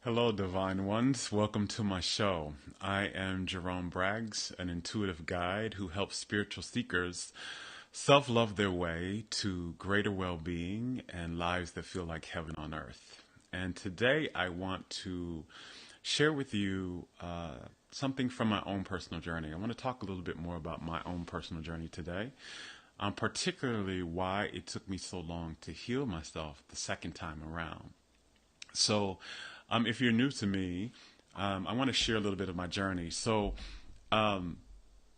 Hello, Divine Ones. Welcome to my show. I am Jerome Braggs, an intuitive guide who helps spiritual seekers self love their way to greater well being and lives that feel like heaven on earth. And today I want to share with you something from my own personal journey. I want to talk a little bit more about my own personal journey today, particularly why it took me so long to heal myself the second time around. So, if you're new to me, I want to share a little bit of my journey. So, um,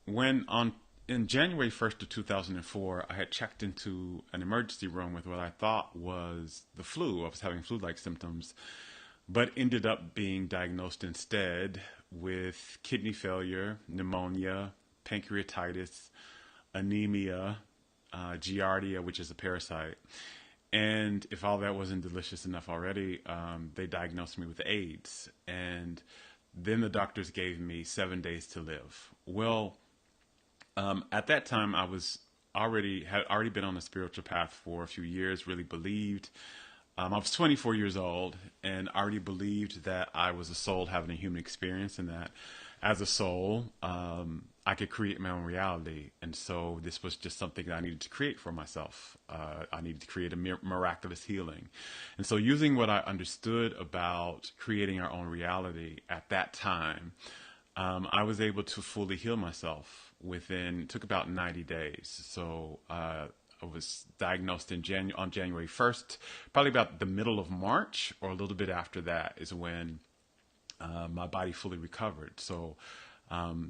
when on in January 1st of 2004, I had checked into an emergency room with what I thought was the flu. I was having flu-like symptoms, but ended up being diagnosed instead with kidney failure, pneumonia, pancreatitis, anemia, giardia, which is a parasite. And if all that wasn't delicious enough already, they diagnosed me with AIDS. And then the doctors gave me 7 days to live. Well, at that time, had already been on a spiritual path for a few years, really believed. I was 24 years old and already believed that I was a soul having a human experience and that as a soul, I could create my own reality. And so this was just something that I needed to create for myself. I needed to create a miraculous healing. And so using what I understood about creating our own reality at that time, I was able to fully heal myself it took about 90 days. So I was diagnosed on January 1st, probably about the middle of March or a little bit after that is when my body fully recovered. So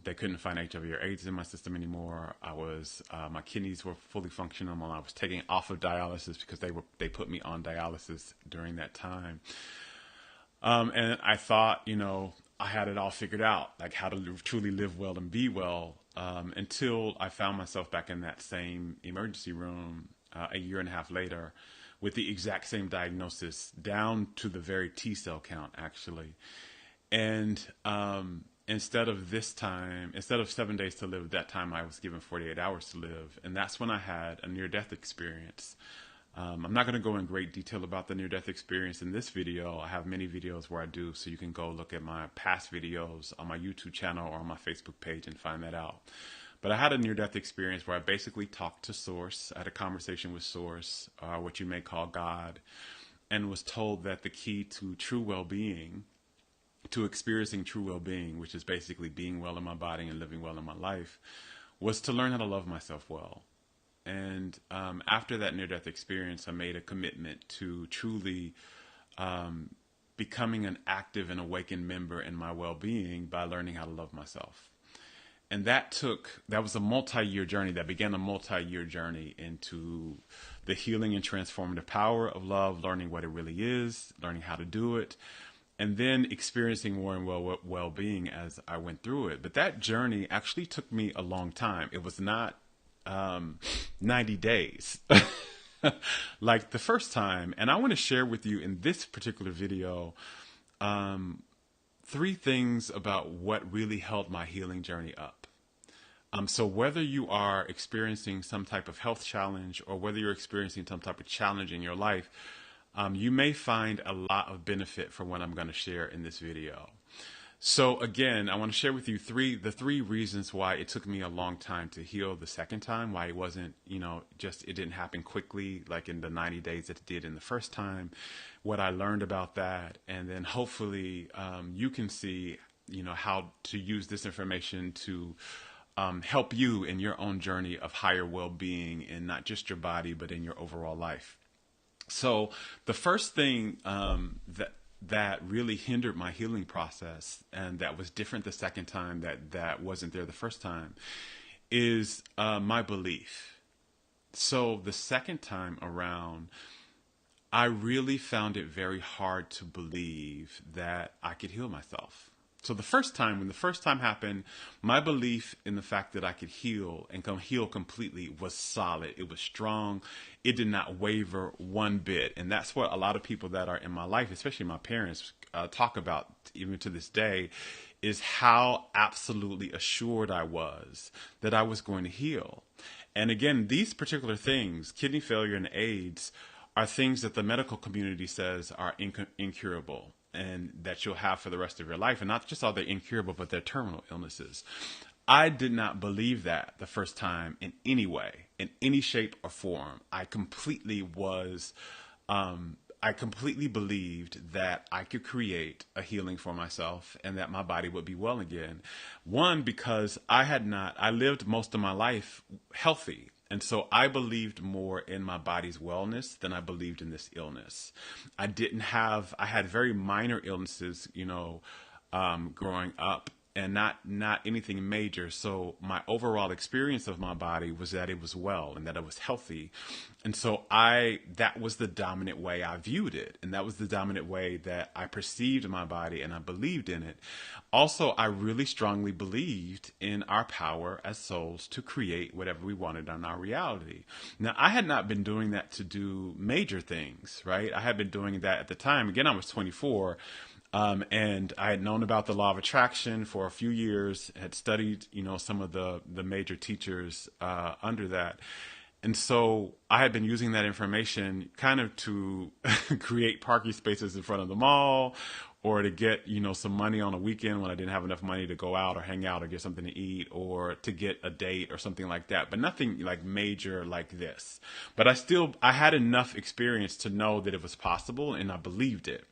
they couldn't find HIV or AIDS in my system anymore. My kidneys were fully functional. I was taken off of dialysis because they put me on dialysis during that time. And I thought, I had it all figured out, like how to truly live well and be well, until I found myself back in that same emergency room a year and a half later with the exact same diagnosis down to the very T cell count, actually. And instead of 7 days to live, that time I was given 48 hours to live. And that's when I had a near-death experience. I'm not going to go in great detail about the near-death experience in this video. I have many videos where I do, so you can go look at my past videos on my YouTube channel or on my Facebook page and find that out. But I had a near-death experience where I basically talked to Source. I had a conversation with Source, what you may call God, and was told that the key to true well-being, to experiencing true well-being, which is basically being well in my body and living well in my life, was to learn how to love myself well. And after that near-death experience, I made a commitment to truly becoming an active and awakened member in my well-being by learning how to love myself. And that was a multi-year journey that began a multi-year journey into the healing and transformative power of love, learning what it really is, learning how to do it, and then experiencing more and well-being as I went through it. But that journey actually took me a long time. It was not 90 days like the first time. And I want to share with you in this particular video three things about what really held my healing journey up. So whether you are experiencing some type of health challenge or whether you're experiencing some type of challenge in your life, you may find a lot of benefit from what I'm going to share in this video. So again, I want to share with you the three reasons why it took me a long time to heal the second time, why it wasn't, it didn't happen quickly, like in the 90 days that it did in the first time, what I learned about that, and then hopefully you can see, how to use this information to help you in your own journey of higher well-being in not just your body, but in your overall life. So the first thing that really hindered my healing process, and that was different the second time, that wasn't there the first time, is my belief. So the second time around, I really found it very hard to believe that I could heal myself. So when the first time happened, my belief in the fact that I could heal and heal completely was solid. It was strong. It did not waver one bit. And that's what a lot of people that are in my life, especially my parents, talk about even to this day, is how absolutely assured I was that I was going to heal. And again, these particular things, kidney failure and AIDS, are things that the medical community says are incurable. and that you'll have for the rest of your life. And not just all they're incurable, but they're terminal illnesses. I did not believe that the first time in any way, in any shape or form. I completely believed that I could create a healing for myself and that my body would be well again. One, because I lived most of my life healthy. And so I believed more in my body's wellness than I believed in this illness. I had very minor illnesses, growing up, and not anything major. So my overall experience of my body was that it was well and that it was healthy. And so that was the dominant way I viewed it. And that was the dominant way that I perceived my body, and I believed in it. Also, I really strongly believed in our power as souls to create whatever we wanted on our reality. Now, I had not been doing that to do major things, right? I had been doing that at the time. Again, I was 24. And I had known about the law of attraction for a few years, had studied, some of the major teachers under that. And so I had been using that information kind of to create parking spaces in front of the mall, or to get, some money on a weekend when I didn't have enough money to go out or hang out or get something to eat, or to get a date or something like that. But nothing like major like this. But I had enough experience to know that it was possible, and I believed it.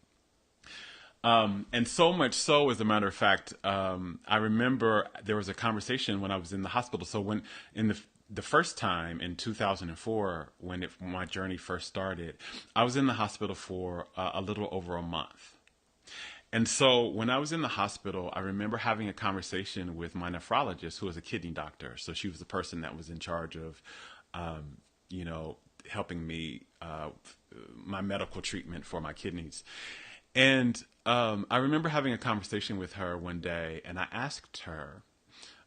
And so much so, as a matter of fact, I remember there was a conversation when I was in the hospital. So when in the first time in 2004, when my journey first started, I was in the hospital for a little over a month. And so when I was in the hospital, I remember having a conversation with my nephrologist, who was a kidney doctor. So she was the person that was in charge of, helping me, my medical treatment for my kidneys. And I remember having a conversation with her one day, and I asked her,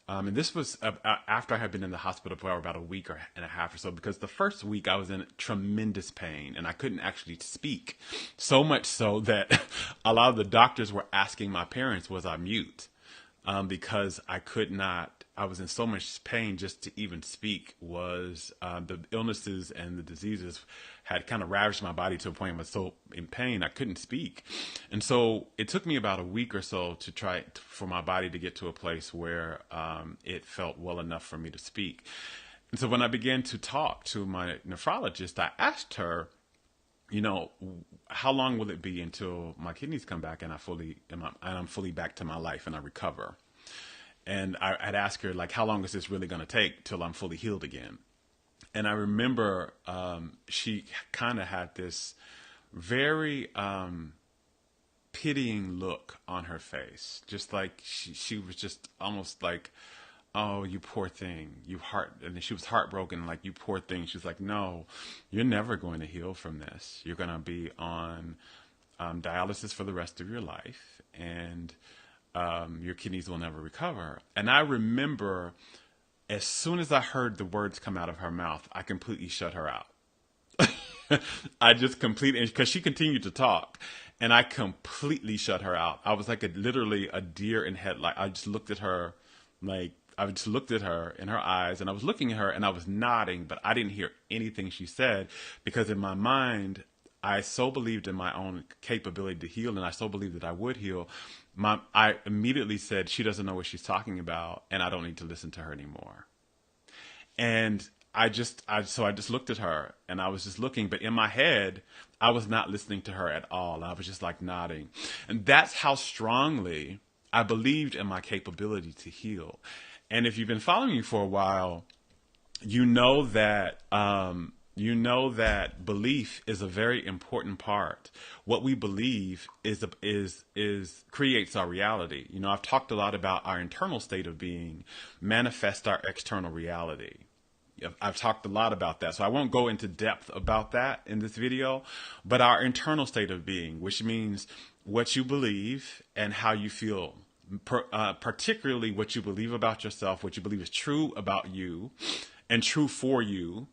and this was after I had been in the hospital for about a week and a half or so, because the first week I was in tremendous pain and I couldn't actually speak. So much so that a lot of the doctors were asking my parents, was I mute? Because I was in so much pain just to even speak. The illnesses and the diseases had kind of ravaged my body to a point where I was so in pain I couldn't speak. And so it took me about a week or so for my body to get to a place where it felt well enough for me to speak. And so when I began to talk to my nephrologist, I asked her, how long will it be until my kidneys come back and I'm fully back to my life and I recover? And I'd ask her, like, how long is this really going to take till I'm fully healed again? And I remember she kind of had this very pitying look on her face, just like she was just almost like, oh, you poor thing, and she was heartbroken, like, you poor thing. She was like, no, you're never going to heal from this. You're going to be on dialysis for the rest of your life, and your kidneys will never recover. And I remember, as soon as I heard the words come out of her mouth, I completely shut her out. I just completely, because she continued to talk, and I completely shut her out. I was like literally a deer in headlight. I just looked at her, in her eyes, and I was looking at her and I was nodding, but I didn't hear anything she said, because in my mind, I so believed in my own capability to heal, and I so believed that I would heal. I immediately said, she doesn't know what she's talking about, and I don't need to listen to her anymore. And I just looked at her, and I was just looking, but in my head, I was not listening to her at all. I was just like nodding. And that's how strongly I believed in my capability to heal. And if you've been following me for a while, you know that belief is a very important part. What we believe is creates our reality. I've talked a lot about our internal state of being manifests our external reality. I've talked a lot about that, so I won't go into depth about that in this video, but our internal state of being, which means what you believe and how you feel, particularly what you believe about yourself, what you believe is true about you and true for you,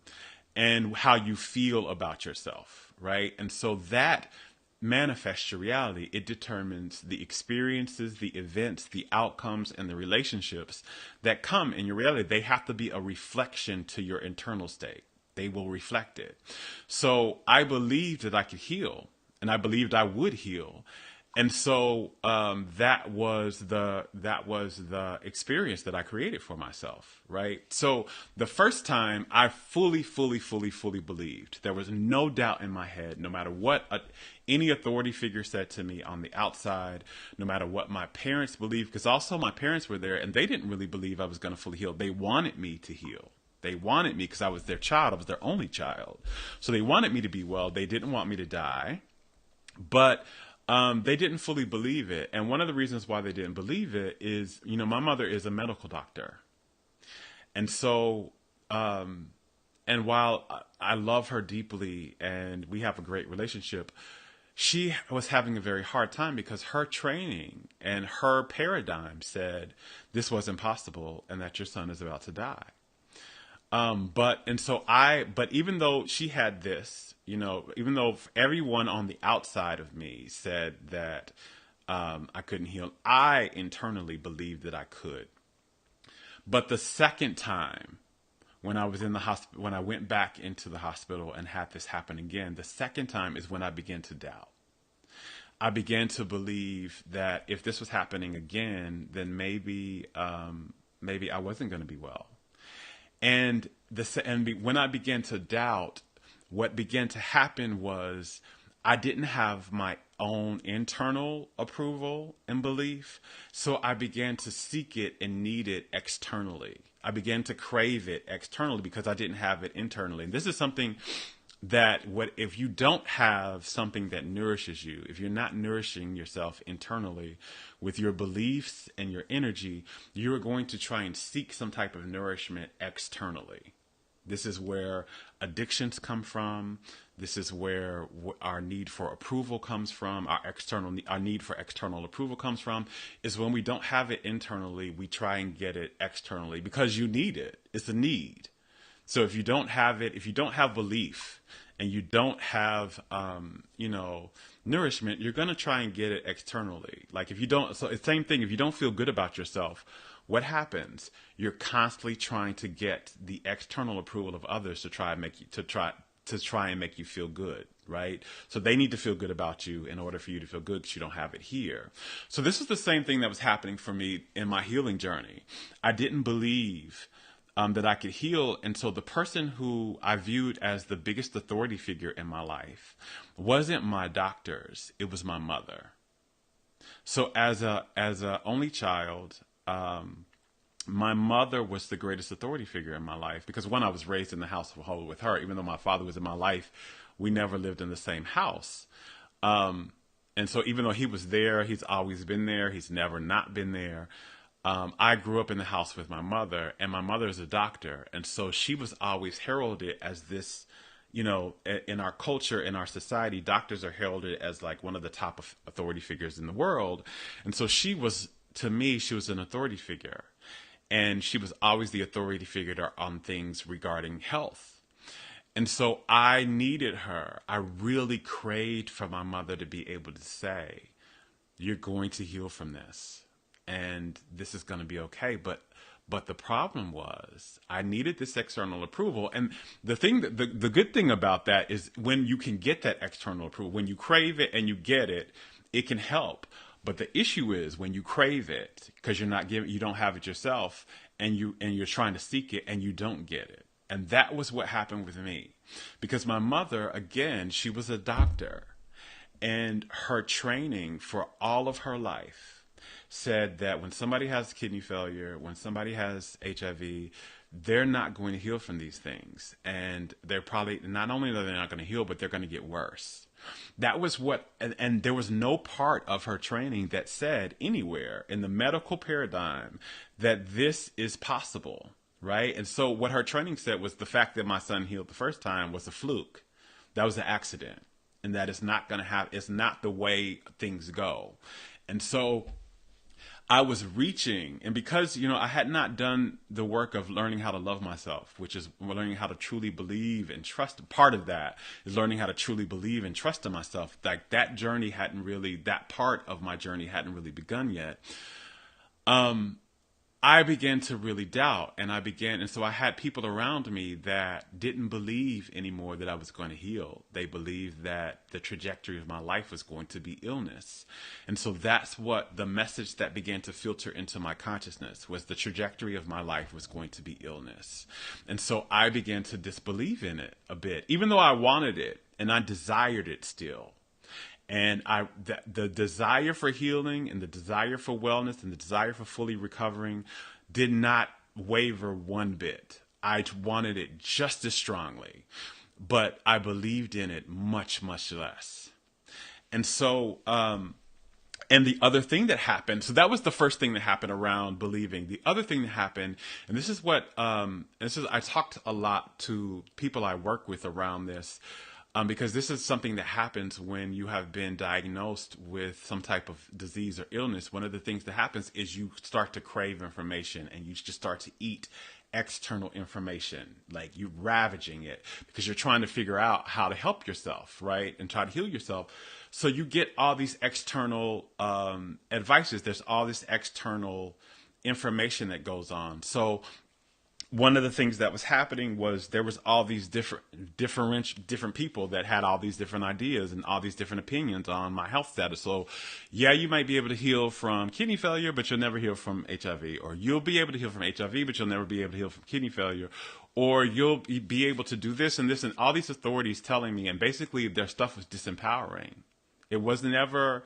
and how you feel about yourself, right? And so that manifests your reality. It determines the experiences, the events, the outcomes, and the relationships that come in your reality. They have to be a reflection to your internal state. They will reflect it. So I believed that I could heal, and I believed I would heal. And so that was the experience that I created for myself, right? So the first time I fully believed, there was no doubt in my head, no matter what any authority figure said to me on the outside, no matter what my parents believed, because also my parents were there and they didn't really believe I was going to fully heal. They wanted me to heal. They wanted me because I was their child. I was their only child. So they wanted me to be well. They didn't want me to die. But they didn't fully believe it. And one of the reasons why they didn't believe it is, my mother is a medical doctor. And so, and while I love her deeply and we have a great relationship, she was having a very hard time because her training and her paradigm said this was impossible and that your son is about to die. But even though she had this, even though everyone on the outside of me said that I couldn't heal, I internally believed that I could. But the second time when I was in the hospital, when I went back into the hospital and had this happen again, the second time is when I began to doubt. I began to believe that if this was happening again, then maybe I wasn't going to be well. And when I began to doubt, what began to happen was I didn't have my own internal approval and belief. So I began to seek it and need it externally. I began to crave it externally because I didn't have it internally. And this is something that if you don't have something that nourishes you, if you're not nourishing yourself internally with your beliefs and your energy, you're going to try and seek some type of nourishment externally. This is where addictions come from. This is where our need for approval comes from. Our need for external approval comes from. Is when we don't have it internally, we try and get it externally because you need it. It's a need. So if you don't have it, if you don't have belief and you don't have, nourishment, you're going to try and get it externally. Like if you don't, so it's the same thing. If you don't feel good about yourself, what happens? You're constantly trying to get the external approval of others to try and make you feel good, right? So they need to feel good about you in order for you to feel good because you don't have it here. So this is the same thing that was happening for me in my healing journey. I didn't believe that I could heal. And so the person who I viewed as the biggest authority figure in my life wasn't my doctors. It was my mother. So as a only child, my mother was the greatest authority figure in my life because I was raised in the household with her. Even though my father was in my life, we never lived in the same house. And so even though he was there, he's always been there. He's never not been there. I grew up in the house with my mother, and my mother is a doctor. And so she was always heralded as this, in our culture, in our society, doctors are heralded as like one of the top authority figures in the world. And so to me, she was an authority figure. And she was always the authority figure on things regarding health. And so I needed her. I really craved for my mother to be able to say, you're going to heal from this. And this is going to be okay. But the problem was I needed this external approval. And the good thing about that is when you can get that external approval, when you crave it and you get it, it can help. But the issue is when you crave it because you don't have it yourself and you're trying to seek it and you don't get it. And that was what happened with me because my mother, again, she was a doctor and her training for all of her life said that when somebody has kidney failure, when somebody has HIV, they're not going to heal from these things. And they're probably, not only are they not going to heal, but they're going to get worse. That was and there was no part of her training that said anywhere in the medical paradigm that this is possible, right? And so what her training said was the fact that my son healed the first time was a fluke. That was an accident. And that it's not the way things go. And so I was reaching, and because, I had not done the work of learning how to love myself, which is learning how to truly believe and trust. Part of that is learning how to truly believe and trust in myself. Like that part of my journey hadn't really begun yet. I began to really doubt, and so I had people around me that didn't believe anymore that I was going to heal. They believed that the trajectory of my life was going to be illness. And so that's what the message that began to filter into my consciousness was: the trajectory of my life was going to be illness. And so I began to disbelieve in it a bit, even though I wanted it and I desired it still. And the desire for healing and the desire for wellness and the desire for fully recovering did not waver one bit. I wanted it just as strongly, but I believed in it much, much less. And so, and the other thing that happened, so that was the first thing that happened around believing. The other thing that happened, and this is what, I talked a lot to people I work with around this, because this is something that happens when you have been diagnosed with some type of disease or illness. One of the things that happens is you start to crave information, and you just start to eat external information, like you're ravaging it because you're trying to figure out how to help yourself, right? And try to heal yourself. So you get all these external advices. There's all this external information that goes on. So one of the things that was happening was there was all these different people that had all these different ideas and all these different opinions on my health status. So yeah, you might be able to heal from kidney failure, but you'll never heal from HIV. Or you'll be able to heal from HIV, but you'll never be able to heal from kidney failure. Or you'll be able to do this and this, and all these authorities telling me, and basically their stuff was disempowering. It wasn't ever...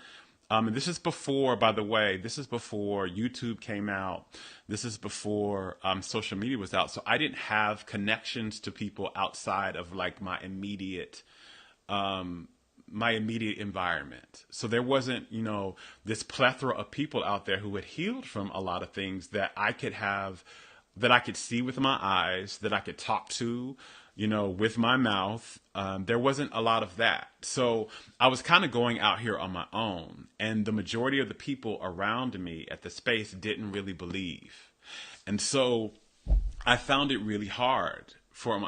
and this is before, by the way, this is before YouTube came out. This is before social media was out. So I didn't have connections to people outside of like my immediate environment. So there wasn't, this plethora of people out there who had healed from a lot of things that I could have, that I could see with my eyes, that I could talk to, with my mouth. There wasn't a lot of that. So I was kind of going out here on my own, and the majority of the people around me at the space didn't really believe. And so I found it really hard for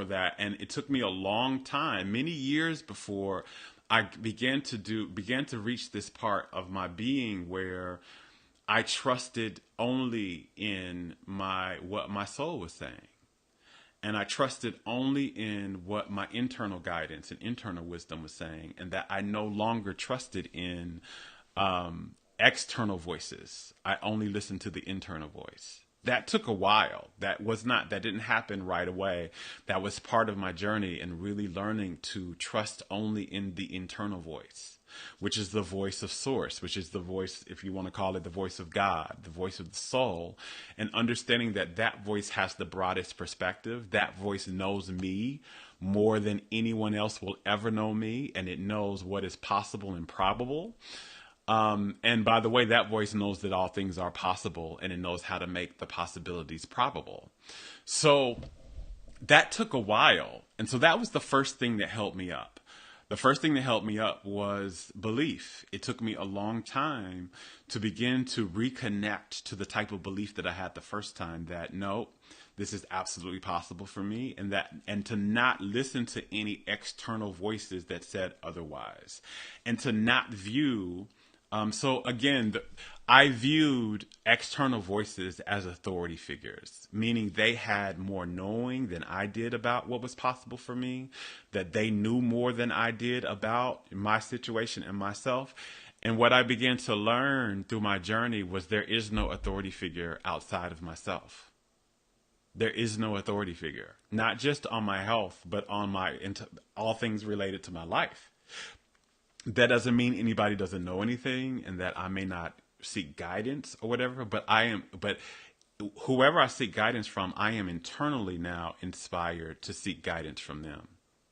that. And it took me a long time, many years before I began to reach this part of my being where I trusted only in what my soul was saying. And I trusted only in what my internal guidance and internal wisdom was saying, and that I no longer trusted in external voices. I only listened to the internal voice. That took a while. That didn't happen right away. That was part of my journey in really learning to trust only in the internal voice, which is the voice of source, which is the voice, if you want to call it, the voice of God, the voice of the soul, and understanding that that voice has the broadest perspective. That voice knows me more than anyone else will ever know me, and it knows what is possible and probable. And by the way, that voice knows that all things are possible, and it knows how to make the possibilities probable. So that took a while. And so that was the first thing that helped me up. The first thing that helped me up was belief. It took me a long time to begin to reconnect to the type of belief that I had the first time, that no, this is absolutely possible for me, and to not listen to any external voices that said otherwise, and to not view. So again, I viewed external voices as authority figures, meaning they had more knowing than I did about what was possible for me, that they knew more than I did about my situation and myself. And what I began to learn through my journey was there is no authority figure outside of myself. There is no authority figure, not just on my health, but on all things related to my life. That doesn't mean anybody doesn't know anything and that I may not seek guidance or whatever, but whoever I seek guidance from, I am internally now inspired to seek guidance from them,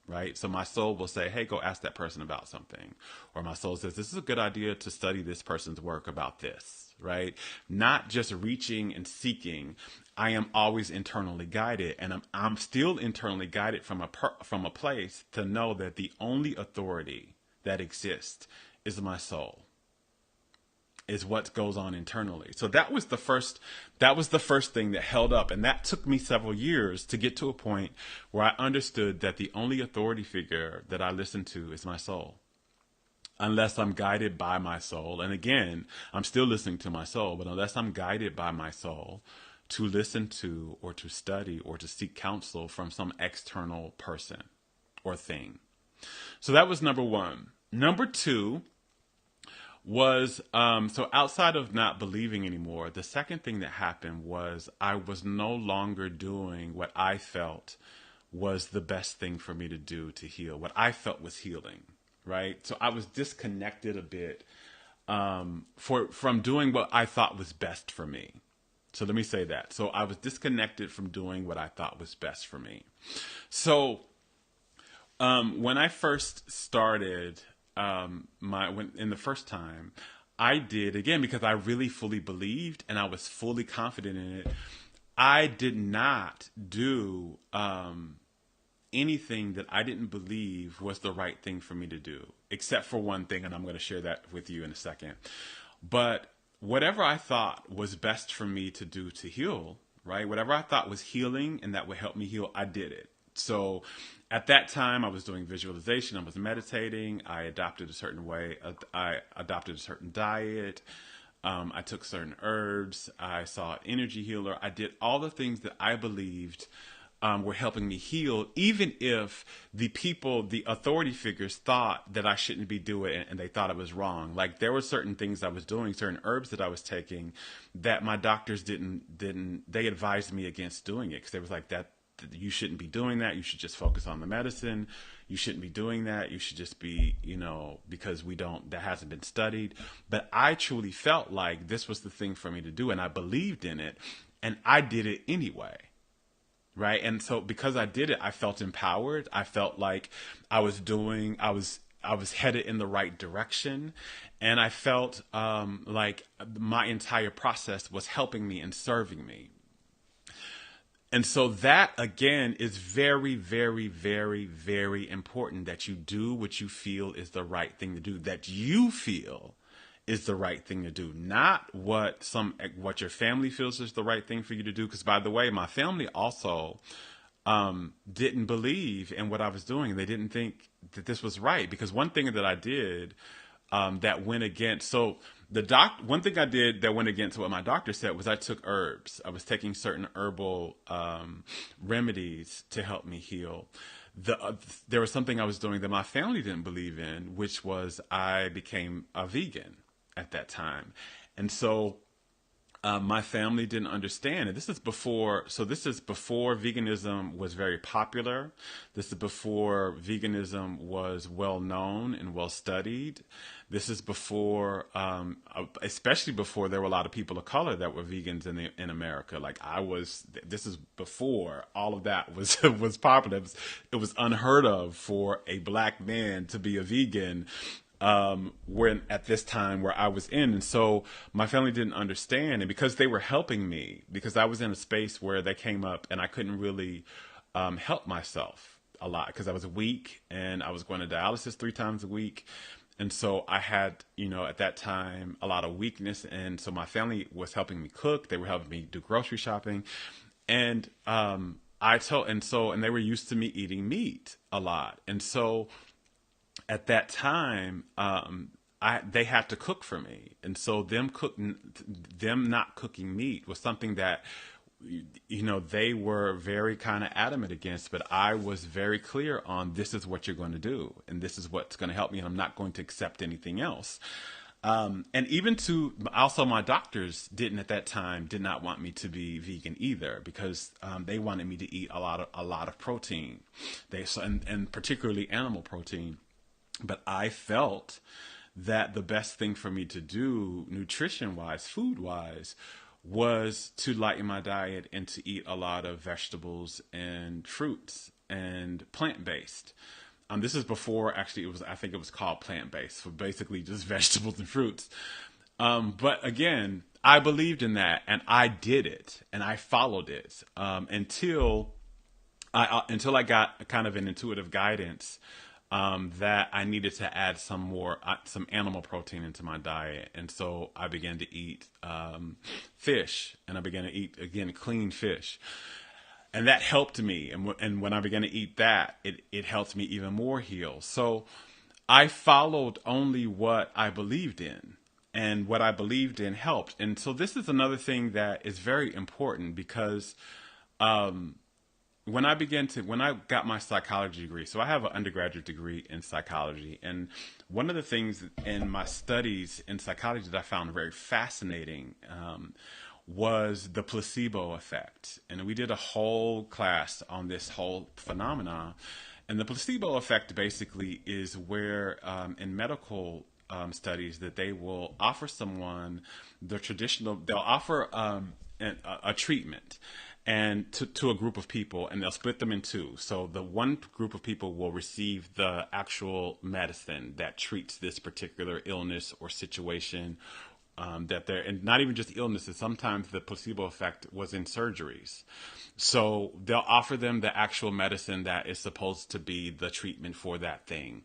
right? So my soul will say, hey, go ask that person about something. Or my soul says, this is a good idea to study this person's work about this, right? Not just reaching and seeking. I am always internally guided, and I'm still internally guided from a place to know that the only authority that exists is my soul, is what goes on internally. So that was the first thing that held up. And that took me several years to get to a point where I understood that the only authority figure that I listen to is my soul. unless I'm guided by my soul. And again, I'm still listening to my soul, but unless I'm guided by my soul to listen to or to study or to seek counsel from some external person or thing. So that was number one. Number two was so outside of not believing anymore, the second thing that happened was I was no longer doing what I felt was the best thing for me to do to heal, what I felt was healing, right? So I was disconnected a bit from doing what I thought was best for me. So let me say that. So I was disconnected from doing what I thought was best for me. So when I first started in the first time, I did, again, because I really fully believed and I was fully confident in it, I did not do anything that I didn't believe was the right thing for me to do, except for one thing, and I'm going to share that with you in a second. But whatever I thought was best for me to do to heal, right? Whatever I thought was healing and that would help me heal, I did it. So at that time, I was doing visualization. I was meditating. I adopted a certain way. I adopted a certain diet. I took certain herbs. I saw an energy healer. I did all the things that I believed were helping me heal, even if the people, the authority figures, thought that I shouldn't be doing it and they thought it was wrong. Like there were certain things I was doing, certain herbs that I was taking that my doctors they advised me against doing it because they was like that. You shouldn't be doing that. You should just focus on the medicine. You shouldn't be doing that. You should just be, because that hasn't been studied. But I truly felt like this was the thing for me to do. And I believed in it and I did it anyway. Right. And so because I did it, I felt empowered. I felt like I was headed in the right direction. And I felt like my entire process was helping me and serving me. And so that, again, is very, very, very, very important that you do what you feel is the right thing to do, that you feel is the right thing to do, not what your family feels is the right thing for you to do. Because, by the way, my family also didn't believe in what I was doing. They didn't think that this was right. Because one thing that I did that went against, one thing I did that went against what my doctor said was I took herbs. I was taking certain herbal remedies to help me heal. There was something I was doing that my family didn't believe in, which was I became a vegan at that time. And so my family didn't understand. And this is before veganism was very popular. This is before veganism was well known and well studied. This is before, especially before there were a lot of people of color that were vegans in America. Like this is before all of that was popular. It was unheard of for a black man to be a vegan. When at this time where I was in. And so my family didn't understand. And because they were helping me, because I was in a space where they came up and I couldn't really help myself a lot because I was weak and I was going to dialysis 3 times a week. And so I had, at that time, a lot of weakness. And so my family was helping me cook. They were helping me do grocery shopping. And and they were used to me eating meat a lot. And so at that time, they had to cook for me, and so them not cooking meat was something that they were very kind of adamant against. But I was very clear on this is what you're going to do, and this is what's going to help me, and I'm not going to accept anything else. And even also my doctors did not want me to be vegan either because they wanted me to eat a lot of protein, and particularly animal protein. But I felt that the best thing for me to do, nutrition-wise, food-wise, was to lighten my diet and to eat a lot of vegetables and fruits and plant-based. This is before, actually, I think it was called plant-based, so basically just vegetables and fruits. But again, I believed in that, and I did it, and I followed it until I got kind of an intuitive guidance that I needed to add some animal protein into my diet. And so I began to eat fish, and I began to eat, again, clean fish. And that helped me. And when I began to eat that, it helped me even more heal. So I followed only what I believed in, and what I believed in helped. And so this is another thing that is very important because um, when I got my psychology degree, so I have an undergraduate degree in psychology, and one of the things in my studies in psychology that I found very fascinating was the placebo effect. And we did a whole class on this whole phenomena. And the placebo effect basically is where in medical studies that they will offer someone they'll offer a treatment and to a group of people, and they'll split them in two. So the one group of people will receive the actual medicine that treats this particular illness or situation that they're, and not even just illnesses. Sometimes the placebo effect was in surgeries. So they'll offer them the actual medicine that is supposed to be the treatment for that thing.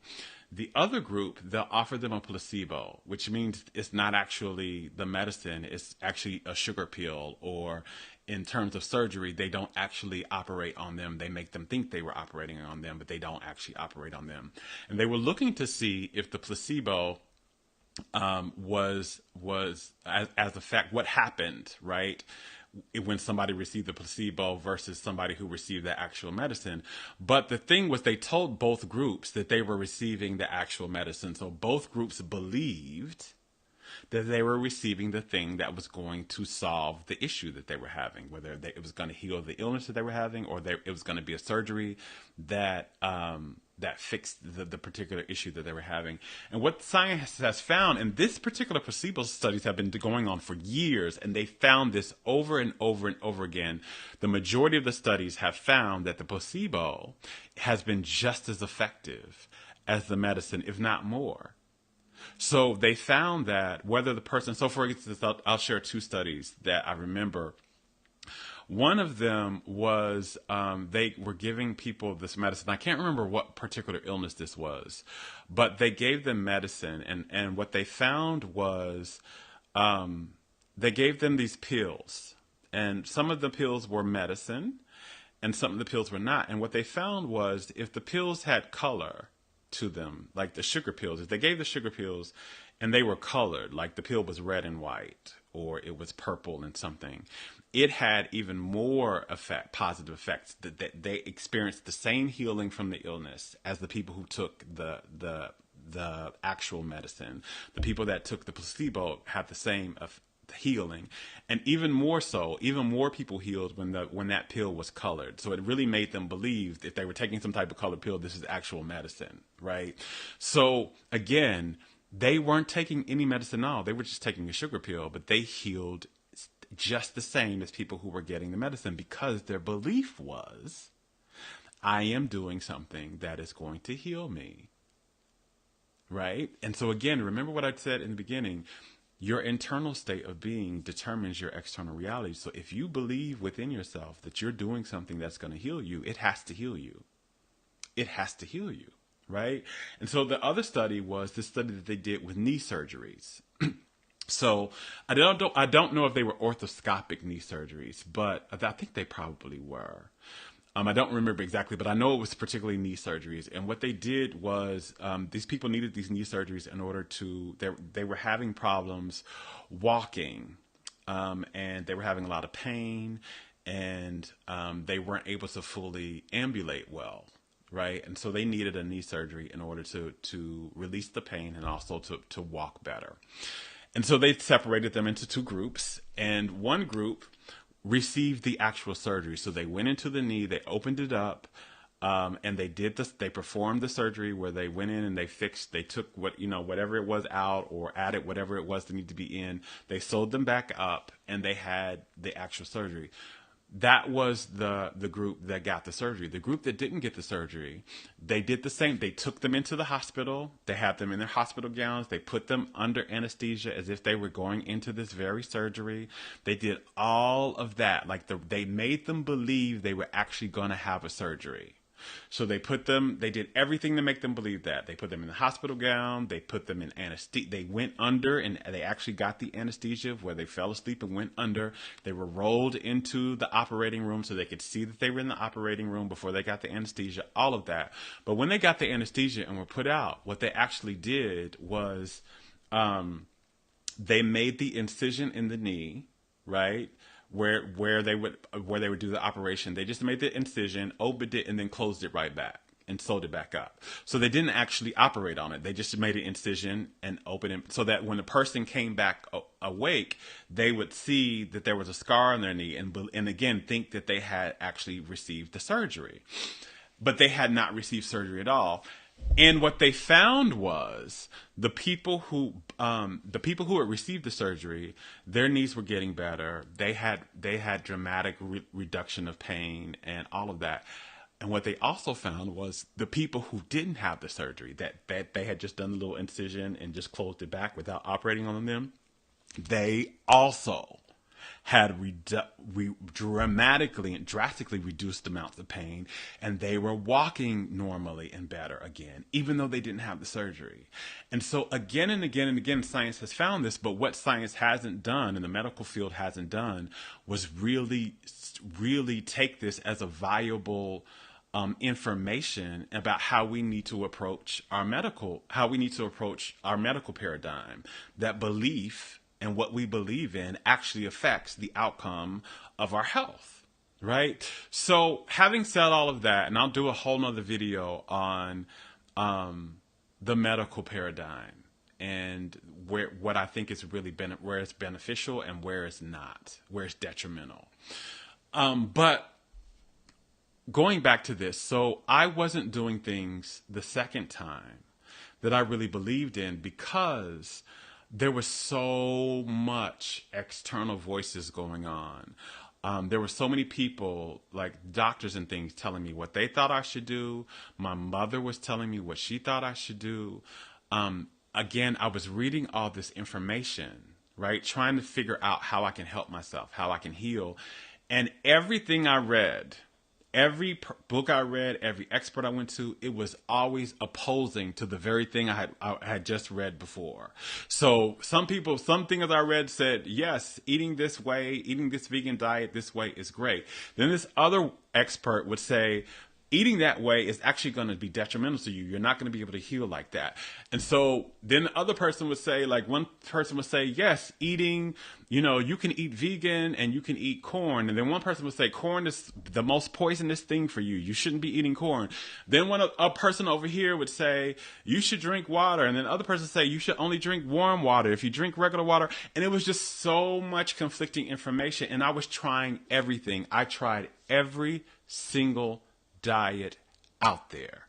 The other group, they'll offer them a placebo, which means it's not actually the medicine, it's actually a sugar pill, or in terms of surgery, they don't actually operate on them. They make them think they were operating on them, but they don't actually operate on them. And they were looking to see if the placebo was as a fact what happened, right, when somebody received the placebo versus somebody who received the actual medicine. But the thing was, they told both groups that they were receiving the actual medicine, so both groups believed that they were receiving the thing that was going to solve the issue that they were having, whether it was going to heal the illness that they were having, or it was going to be a surgery that that fixed the particular issue that they were having. And what science has found, and this particular placebo studies have been going on for years, and they found this over and over and over again. The majority of the studies have found that the placebo has been just as effective as the medicine, if not more. So they found that whether the person, so for instance, I'll share two studies that I remember. One of them was they were giving people this medicine. I can't remember what particular illness this was, but they gave them medicine, and what they found was they gave them these pills, and some of the pills were medicine, and some of the pills were not. And what they found was if the pills had color to them, like the sugar pills, if they gave the sugar pills and they were colored, like the pill was red and white, or it was purple and something, it had even more positive effects. That they experienced the same healing from the illness as the people who took the actual medicine. The people that took the placebo had the same healing, and even more so, even more people healed when that pill was colored. So it really made them believe if they were taking some type of colored pill, this is actual medicine, right? So again, they weren't taking any medicine at all. They were just taking a sugar pill, but they healed just the same as people who were getting the medicine, because their belief was, I am doing something that is going to heal me, right? And so again, remember what I said in the beginning, your internal state of being determines your external reality. So if you believe within yourself that you're doing something that's going to heal you, it has to heal you. It has to heal you, right? And so the other study was the study that they did with knee surgeries. So I don't know if they were orthoscopic knee surgeries, but I think they probably were. I don't remember exactly, but I know it was particularly knee surgeries. And what they did was these people needed these knee surgeries in order to, they were having problems walking, and they were having a lot of pain, and they weren't able to fully ambulate well, right? And so they needed a knee surgery in order to release the pain and also to walk better. And so they separated them into two groups, and one group received the actual surgery. So they went into the knee, they opened it up, and they performed the surgery where they went in and they took whatever it was out, or added whatever it was that needed to be in. They sewed them back up, and they had the actual surgery. That was the group that got the surgery. The group that didn't get the surgery, they did the same. They took them into the hospital. They had them in their hospital gowns. They put them under anesthesia as if they were going into this very surgery. They did all of that. They made them believe they were actually going to have a surgery. So they did everything to make them believe that. They put them in the hospital gown, they put them in anesthesia, they went under and they actually got the anesthesia where they fell asleep and went under. They were rolled into the operating room so they could see that they were in the operating room before they got the anesthesia, all of that. But when they got the anesthesia and were put out, what they actually did was they made the incision in the knee, right? Where they would do the operation. They just made the incision, opened it, and then closed it right back and sewed it back up. So they didn't actually operate on it. They just made an incision and opened it so that when the person came back awake, they would see that there was a scar on their knee and again think that they had actually received the surgery. But they had not received surgery at all. And what they found was the people who had received the surgery, their knees were getting better. They had dramatic reduction of pain and all of that. And what they also found was the people who didn't have the surgery, that they had just done a little incision and just closed it back without operating on them, they also had drastically reduced amounts of pain, and they were walking normally and better again, even though they didn't have the surgery. And so again and again and again, science has found this, but what science hasn't done and the medical field hasn't done was really take this as a viable information about how we need to approach our medical paradigm. That belief and what we believe in actually affects the outcome of our health, right? So having said all of that, and I'll do a whole nother video on the medical paradigm and what I think is really where it's beneficial and where it's not, where it's detrimental. But going back to this, so I wasn't doing things the second time that I really believed in because there was so much external voices going on. There were so many people, like doctors and things, telling me what they thought I should do. My mother was telling me what she thought I should do. Again, I was reading all this information, right? Trying to figure out how I can help myself, how I can heal. And everything I read, every book I read, every expert I went to, it was always opposing to the very thing I had just read before. So some things I read said, yes, eating this way, eating this vegan diet this way is great. Then this other expert would say, eating that way is actually going to be detrimental to you. You're not going to be able to heal like that. And so then the other person would say, like one person would say, yes, eating, you can eat vegan and you can eat corn. And then one person would say, corn is the most poisonous thing for you. You shouldn't be eating corn. Then a person over here would say, you should drink water. And then the other person would say, you should only drink warm water if you drink regular water. And it was just so much conflicting information. And I was trying everything. I tried every single diet out there.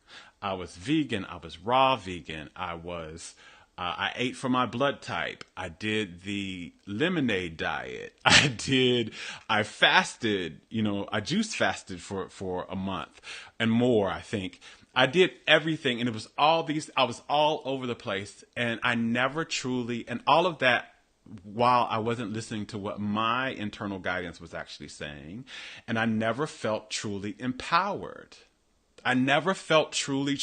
I was vegan. I was raw vegan. I ate for my blood type. I did the lemonade diet. I fasted, I juice fasted for a month and more, I think. I did everything, and it was I was all over the place, and I never truly, and all of that while I wasn't listening to what my internal guidance was actually saying, and I never felt truly empowered. I never felt truly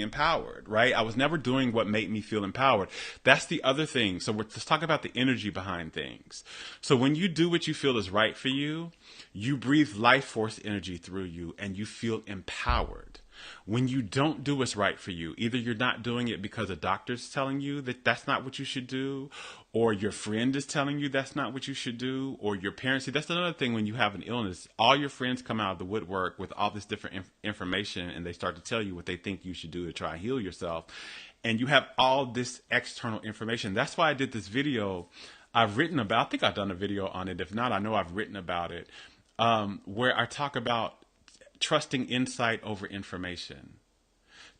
empowered, right? I was never doing what made me feel empowered. That's the other thing. So let's talk about the energy behind things. So when you do what you feel is right for you, you breathe life force energy through you and you feel empowered. When you don't do what's right for you, either you're not doing it because a doctor's telling you that that's not what you should do, or your friend is telling you that's not what you should do, or your parents. See, that's another thing when you have an illness. All your friends come out of the woodwork with all this different information, and they start to tell you what they think you should do to try and heal yourself. And you have all this external information. That's why I did this video. I think I've done a video on it. If not, I know I've written about it, where I talk about trusting insight over information,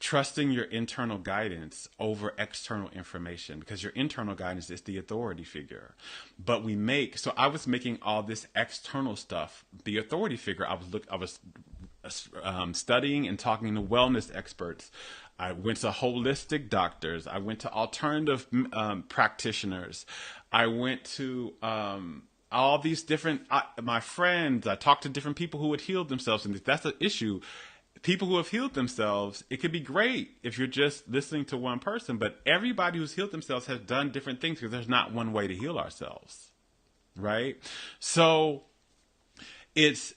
trusting your internal guidance over external information, because your internal guidance is the authority figure. But so I was making all this external stuff the authority figure. I was studying and talking to wellness experts. I went to holistic doctors. I went to alternative practitioners. I went to all these different, my friends, I talked to different people who had healed themselves. And if that's an issue, people who have healed themselves, it could be great if you're just listening to one person, but everybody who's healed themselves has done different things because there's not one way to heal ourselves, right? So it's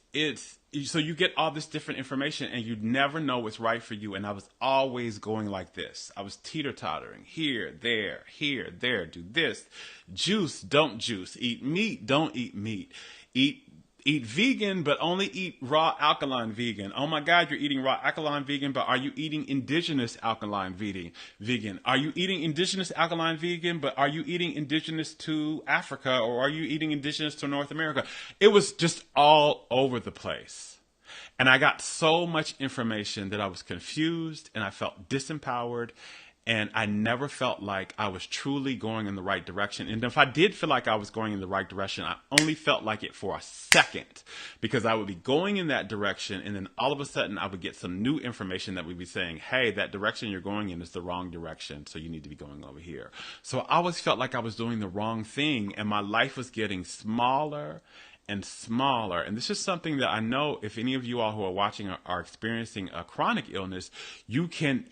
so you get all this different information and you never know what's right for you. And I was always going like this. I was teeter-tottering here, there, do this, juice, don't juice, eat meat, don't eat meat, eat vegan, but only eat raw alkaline vegan. Oh my God, you're eating raw alkaline vegan, but are you eating indigenous alkaline vegan? Are you eating indigenous alkaline vegan, but are you eating indigenous to Africa, or are you eating indigenous to North America? It was just all over the place. And I got so much information that I was confused and I felt disempowered. And I never felt like I was truly going in the right direction. And if I did feel like I was going in the right direction, I only felt like it for a second, because I would be going in that direction. And then all of a sudden I would get some new information that would be saying, hey, that direction you're going in is the wrong direction. So you need to be going over here. So I always felt like I was doing the wrong thing, and my life was getting smaller and smaller. And this is something that I know, if any of you all who are watching are experiencing a chronic illness, you can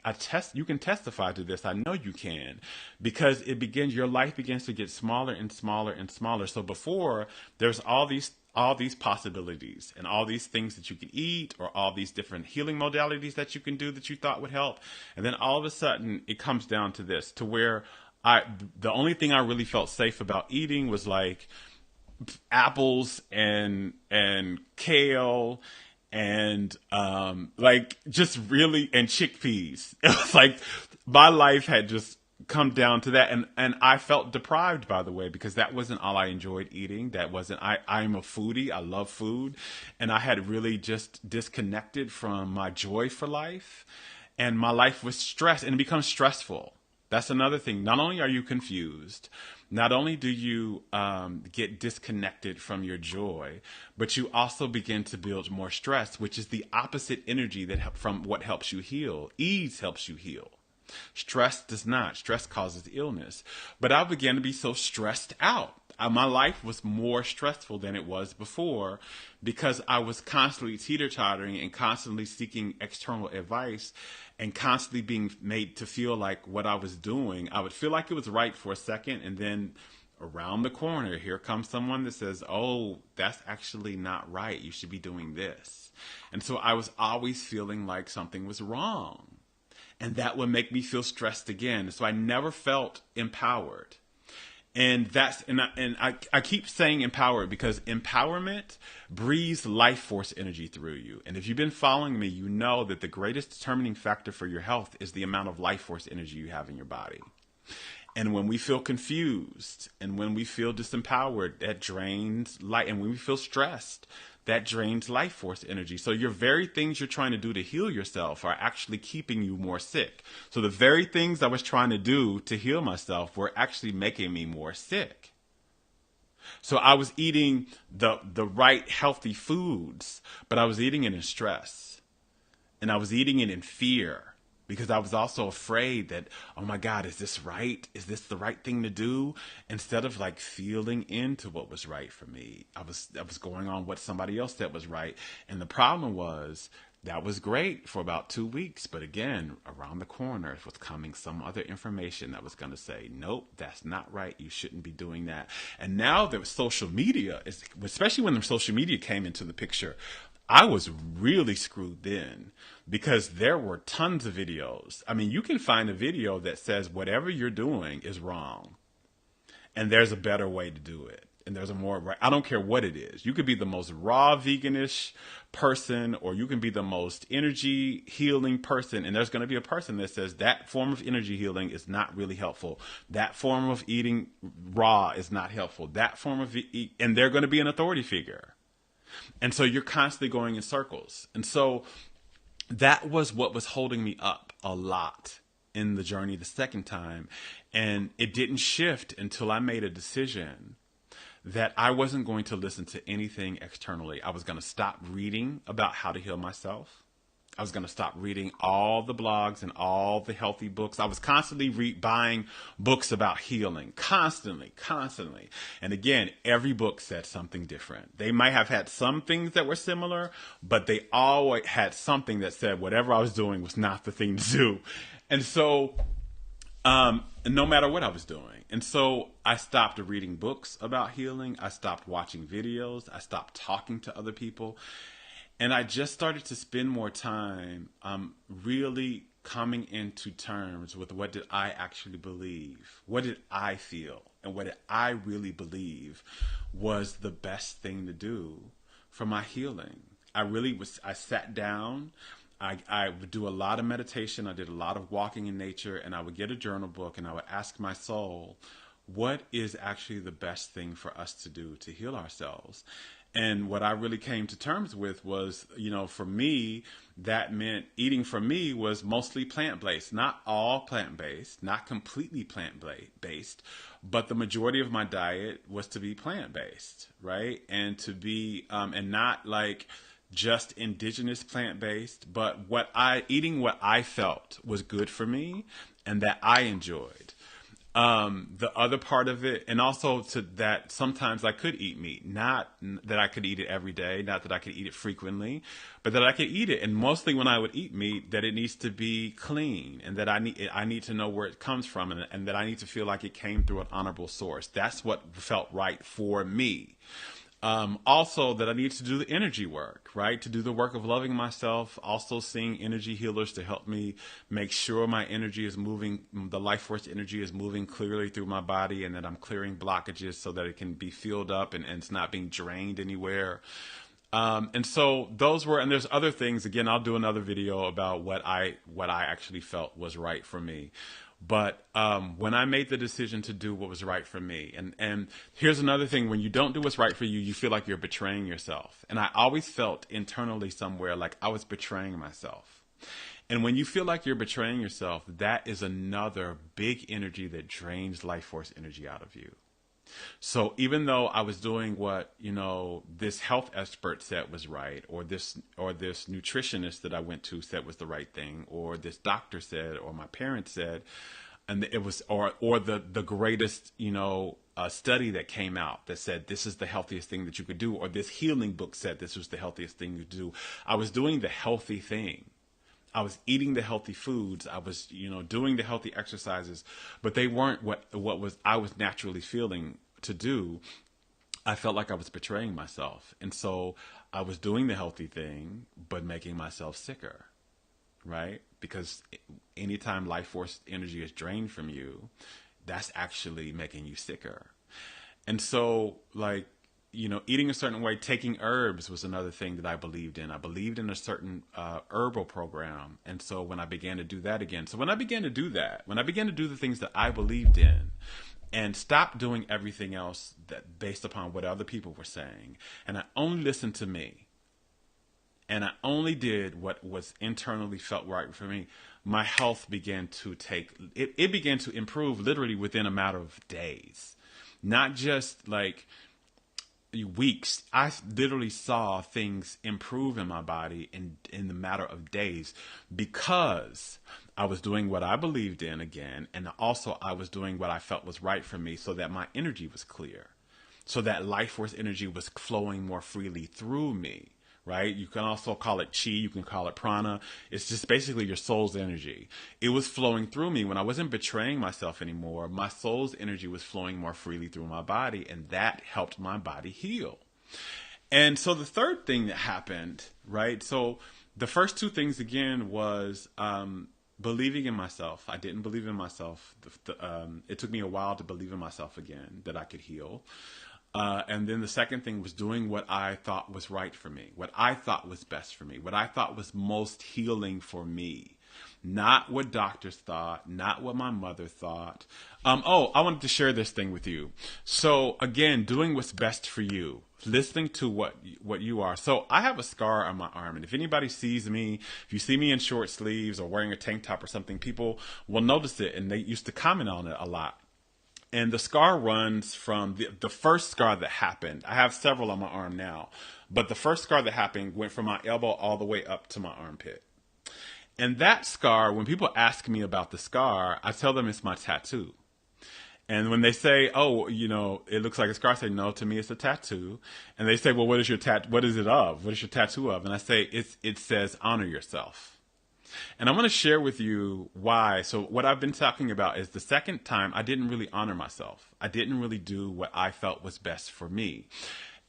testify to this. I know you can, because your life begins to get smaller and smaller and smaller. So before, there's all these possibilities and all these things that you can eat, or all these different healing modalities that you can do that you thought would help. And then all of a sudden it comes down to this, to where the only thing I really felt safe about eating was like apples and kale and like just really, and chickpeas. It was like my life had just come down to that, and I felt deprived, by the way, because that wasn't all I enjoyed eating. That wasn't I'm a foodie. I love food, and I had really just disconnected from my joy for life, and my life was stressed, and it becomes stressful. That's another thing. Not only are you confused, not only do you get disconnected from your joy, but you also begin to build more stress, which is the opposite energy from what helps you heal. Ease helps you heal. Stress does not. Stress causes illness. But I began to be so stressed out. My life was more stressful than it was before, because I was constantly teeter-tottering and constantly seeking external advice, and constantly being made to feel like what I was doing, I would feel like it was right for a second, and then around the corner, here comes someone that says, oh, that's actually not right. You should be doing this. And so I was always feeling like something was wrong. And that would make me feel stressed again. So I never felt empowered. And I keep saying empowered, because empowerment breathes life force energy through you. And if you've been following me, you know that the greatest determining factor for your health is the amount of life force energy you have in your body. And when we feel confused and when we feel disempowered, that drains light. And when we feel stressed, that drains life force energy. So your very things you're trying to do to heal yourself are actually keeping you more sick. So the very things I was trying to do to heal myself were actually making me more sick. So I was eating the right healthy foods, but I was eating it in stress. And I was eating it in fear, because I was also afraid that, oh my God, is this right? Is this the right thing to do? Instead of like feeling into what was right for me, I was going on what somebody else said was right. And the problem was, that was great for about 2 weeks. But again, around the corner was coming some other information that was going to say, nope, that's not right. You shouldn't be doing that. And now that social media, especially when the social media came into the picture, I was really screwed then, because there were tons of videos. I mean, you can find a video that says whatever you're doing is wrong, and there's a better way to do it. And there's a more right. I don't care what it is. You could be the most raw veganish person, or you can be the most energy healing person. And there's going to be a person that says that form of energy healing is not really helpful. That form of eating raw is not helpful. That form of and they're going to be an authority figure. And so you're constantly going in circles. And so that was what was holding me up a lot in the journey the second time. And it didn't shift until I made a decision that I wasn't going to listen to anything externally. I was going to stop reading about how to heal myself. I was going to stop reading all the blogs and all the healthy books. I was constantly buying books about healing, constantly. And again, every book said something different. They might have had some things that were similar, but they always had something that said whatever I was doing was not the thing to do. And so, no matter what I was doing. And so I stopped reading books about healing. I stopped watching videos. I stopped talking to other people. And I just started to spend more time really coming into terms with what did I actually believe? What did I feel? And what did I really believe was the best thing to do for my healing? I sat down. I would do a lot of meditation. I did a lot of walking in nature, and I would get a journal book and I would ask my soul, what is actually the best thing for us to do to heal ourselves? And what I really came to terms with was, for me, that meant eating for me was mostly plant-based, not all plant-based, not completely plant-based, but the majority of my diet was to be plant-based, right? And to be, and not like just indigenous plant-based, but eating what I felt was good for me and that I enjoyed. The other part of it, and also to that sometimes I could eat meat, not that I could eat it every day, not that I could eat it frequently, but that I could eat it. And mostly when I would eat meat, that it needs to be clean, and that I need to know where it comes from, and that I need to feel like it came through an honorable source. That's what felt right for me. Also that I need to do the energy work, right? To do the work of loving myself, also seeing energy healers to help me make sure my energy is moving, the life force energy is moving clearly through my body, and that I'm clearing blockages so that it can be filled up and it's not being drained anywhere. And so those were, and there's other things, again, I'll do another video about what I actually felt was right for me. But when I made the decision to do what was right for me, and here's another thing, when you don't do what's right for you, you feel like you're betraying yourself. And I always felt internally somewhere like I was betraying myself. And when you feel like you're betraying yourself, that is another big energy that drains life force energy out of you. So even though I was doing what, this health expert said was right, or this nutritionist that I went to said was the right thing, or this doctor said, or my parents said, and it was, or the greatest, study that came out that said this is the healthiest thing that you could do, or this healing book said this was the healthiest thing to do. I was doing the healthy thing. I was eating the healthy foods. I was, doing the healthy exercises, but they weren't what I was naturally feeling to do. I felt like I was betraying myself. And so I was doing the healthy thing, but making myself sicker, right? Because anytime life force energy is drained from you, that's actually making you sicker. And so eating a certain way, taking herbs was another thing that I believed in. I believed in a certain herbal program. And so when I began to do that again, when I began to do the things that I believed in and stop doing everything else that based upon what other people were saying, and I only listened to me, and I only did what was internally felt right for me, my health began to it began to improve literally within a matter of days, not just like weeks. I literally saw things improve in my body in the matter of days, because I was doing what I believed in again, and also I was doing what I felt was right for me, so that my energy was clear, so that life force energy was flowing more freely through me, right? You can also call it chi, you can call it prana. It's just basically your soul's energy. It was flowing through me when I wasn't betraying myself anymore. My soul's energy was flowing more freely through my body, and that helped my body heal. And so the third thing that happened, right? So the first two things again was believing in myself. I didn't believe in myself. It took me a while to believe in myself again, that I could heal. And then the second thing was doing what I thought was right for me, what I thought was best for me, what I thought was most healing for me. Not what doctors thought, not what my mother thought. I wanted to share this thing with you. So again, doing what's best for you, listening to what you are. So I have a scar on my arm, and if anybody sees me, if you see me in short sleeves or wearing a tank top or something, people will notice it, and they used to comment on it a lot. And the scar runs from the first scar that happened. I have several on my arm now, but the first scar that happened went from my elbow all the way up to my armpit. And that scar, when people ask me about the scar, I tell them it's my tattoo. And when they say, "Oh, it looks like a scar," I say, "No, to me, it's a tattoo." And they say, "Well, what is your What is it of? What is your tattoo of?" And I say, "It says honor yourself." And I'm going to share with you why. So what I've been talking about is the second time I didn't really honor myself. I didn't really do what I felt was best for me.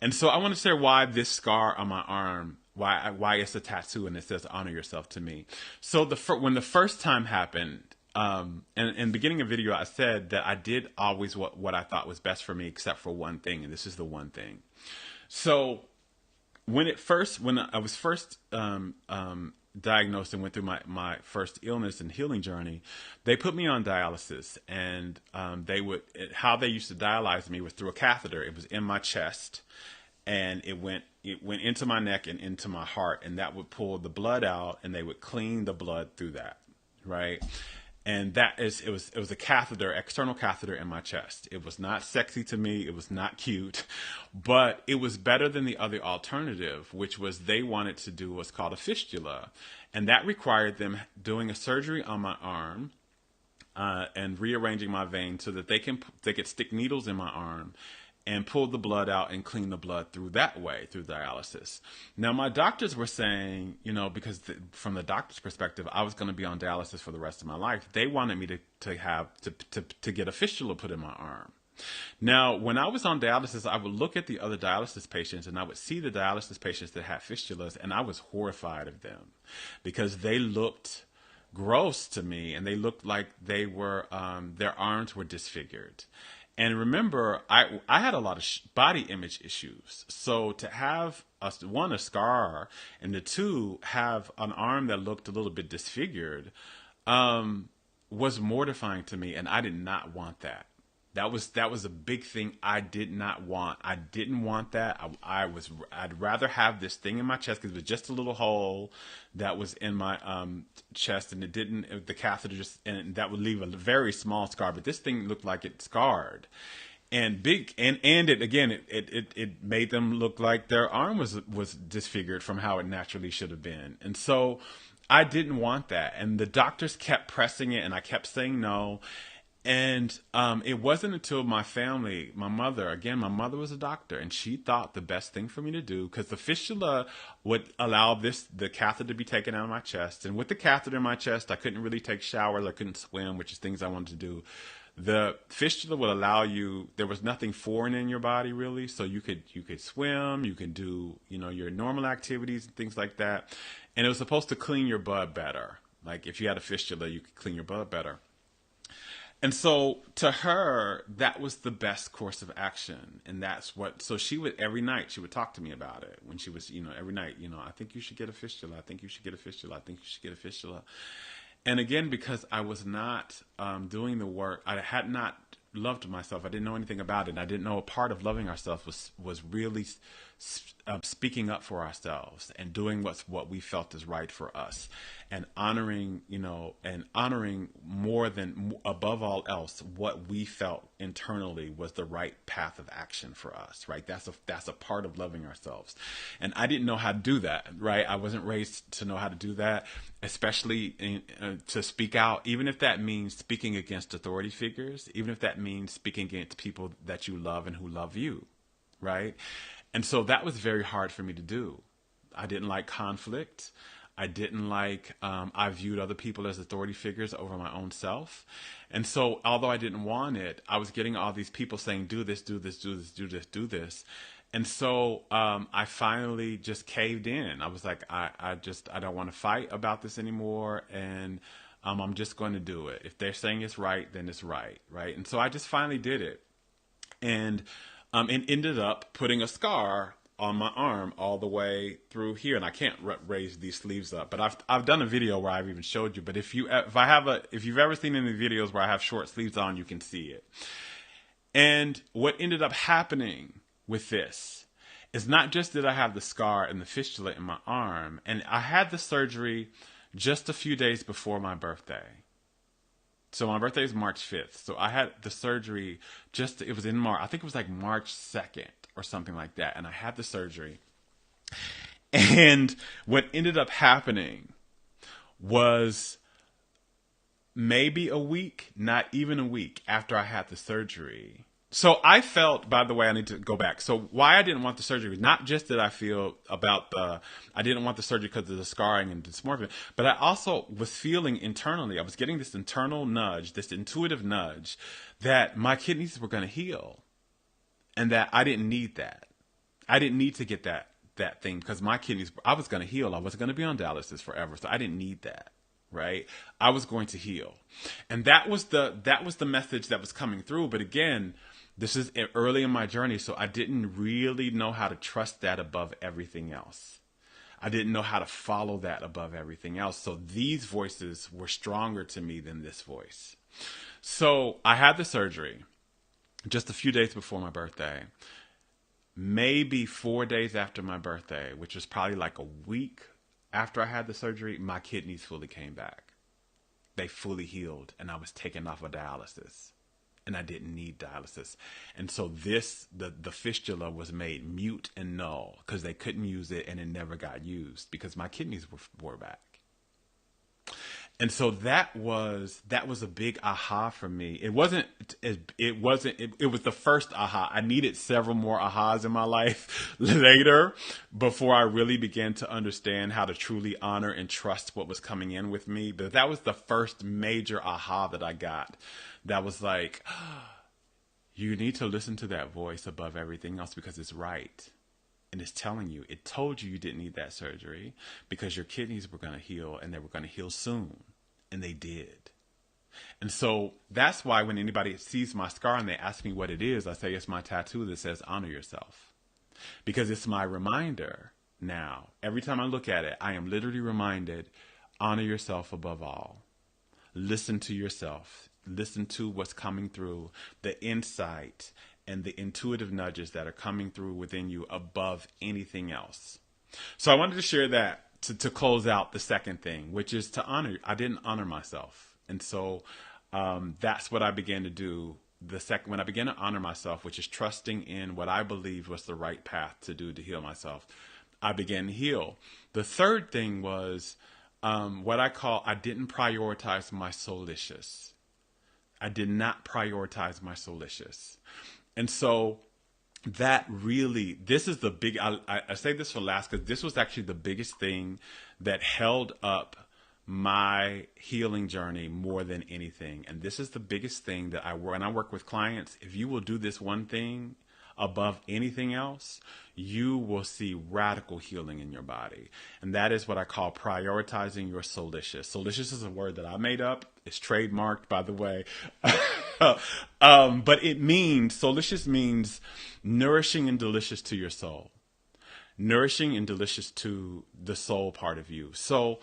And so I want to share why this scar on my arm, why it's a tattoo and it says honor yourself to me. So when the first time happened, and in the beginning of the video, I said that I did always what I thought was best for me, except for one thing, and this is the one thing. So when I was first diagnosed and went through my first illness and healing journey, they put me on dialysis, and how they used to dialyze me was through a catheter. It was in my chest, and it went into my neck and into my heart, and that would pull the blood out, and they would clean the blood through that, right? And it was a catheter, external catheter in my chest. It was not sexy to me. It was not cute, but it was better than the other alternative, which was they wanted to do what's called a fistula. And that required them doing a surgery on my arm, and rearranging my veins so that they could stick needles in my arm and pull the blood out and clean the blood through that way, through dialysis. Now, my doctors were saying, because from the doctor's perspective, I was going to be on dialysis for the rest of my life. They wanted me to get a fistula put in my arm. Now, when I was on dialysis, I would look at the other dialysis patients, and I would see the dialysis patients that had fistulas, and I was horrified of them because they looked gross to me, and they looked like they were their arms were disfigured. And remember, I had a lot of body image issues. So to have a scar, and the two, have an arm that looked a little bit disfigured, was mortifying to me, and I did not want that. That was a big thing I did not want. I didn't want that. I'd rather have this thing in my chest, because it was just a little hole that was in my chest, and the catheter and that would leave a very small scar. But this thing looked like it scarred and big, and it made them look like their arm was disfigured from how it naturally should have been. And so I didn't want that, and the doctors kept pressing it, and I kept saying no. And it wasn't until my mother was a doctor, and she thought the best thing for me to do, because the fistula would allow the catheter to be taken out of my chest. And with the catheter in my chest, I couldn't really take showers, I couldn't swim, which is things I wanted to do. The fistula would allow you, there was nothing foreign in your body really, so you could swim, you could do your normal activities and things like that. And it was supposed to clean your blood better. Like if you had a fistula, you could clean your blood better. And so to her, that was the best course of action. And so every night she would talk to me about it when she was, every night, I think you should get a fistula. I think you should get a fistula. I think you should get a fistula. And again, because I was not doing the work, I had not loved myself. I didn't know anything about it. I didn't know a part of loving ourselves was really speaking up for ourselves and doing what we felt is right for us, and honoring more than above all else what we felt internally was the right path of action for us. Right? That's a part of loving ourselves, and I didn't know how to do that. Right? I wasn't raised to know how to do that, especially to speak out, even if that means speaking against authority figures, even if that means speaking against people that you love and who love you. Right? And so that was very hard for me to do. I didn't like conflict. I didn't like, I viewed other people as authority figures over my own self. And so although I didn't want it, I was getting all these people saying, do this, do this, do this, do this, do this. And so I finally just caved in. I was like, I don't want to fight about this anymore. And I'm just going to do it. If they're saying it's right, then it's right. Right. And so I just finally did it. And ended up putting a scar on my arm all the way through here, and I can't raise these sleeves up. But I've done a video where I've even showed you. But if you've ever seen any videos where I have short sleeves on, you can see it. And what ended up happening with this is not just that I have the scar and the fistula in my arm, and I had the surgery just a few days before my birthday. So my birthday is March 5th. So I had the surgery it was in March. I think it was like March 2nd or something like that. And I had the surgery. And what ended up happening was maybe a week, not even a week after I had the surgery. So I felt, by the way, I need to go back. So why I didn't want the surgery was not just that I feel about I didn't want the surgery because of the scarring and dysmorphia, but I also was feeling internally, I was getting this internal nudge, this intuitive nudge that my kidneys were going to heal and that I didn't need that. I didn't need to get that thing because my kidneys, I was going to heal. I wasn't going to be on dialysis forever. So I didn't need that. Right. I was going to heal. And that was the message that was coming through. But again, this is early in my journey. So I didn't really know how to trust that above everything else. I didn't know how to follow that above everything else. So these voices were stronger to me than this voice. So I had the surgery just a few days before my birthday. Maybe 4 days after my birthday, which was probably like a week after I had the surgery, my kidneys fully came back. They fully healed, and I was taken off of dialysis, and I didn't need dialysis. And so the fistula was made mute and null because they couldn't use it, and it never got used because my kidneys were back. And so that was a big aha for me. It was the first aha. I needed several more ahas in my life later before I really began to understand how to truly honor and trust what was coming in with me. But that was the first major aha that I got. That was like, you need to listen to that voice above everything else because it's right. And it's telling you, it told you didn't need that surgery because your kidneys were going to heal and they were going to heal soon. And they did. And so that's why when anybody sees my scar and they ask me what it is, I say it's my tattoo that says honor yourself. Because it's my reminder now. Every time I look at it, I am literally reminded, honor yourself above all. Listen to yourself. Listen to what's coming through, the insight and the intuitive nudges that are coming through within you above anything else. So I wanted to share that to close out the second thing, which is to honor. I didn't honor myself. And so that's what I began to do. When I began to honor myself, which is trusting in what I believed was the right path to do to heal myself, I began to heal. The third thing was what I didn't prioritize my soulicious. I did not prioritize my soulicious. And so that really, this is the big, I say this for last because this was actually the biggest thing that held up my healing journey more than anything. And this is the biggest thing that when I work with clients, if you will do this one thing above anything else, you will see radical healing in your body. And that is what I call prioritizing your soulicious. Soulicious is a word that I made up. It's trademarked, by the way. But soulicious means nourishing and delicious to your soul. Nourishing and delicious to the soul part of you. So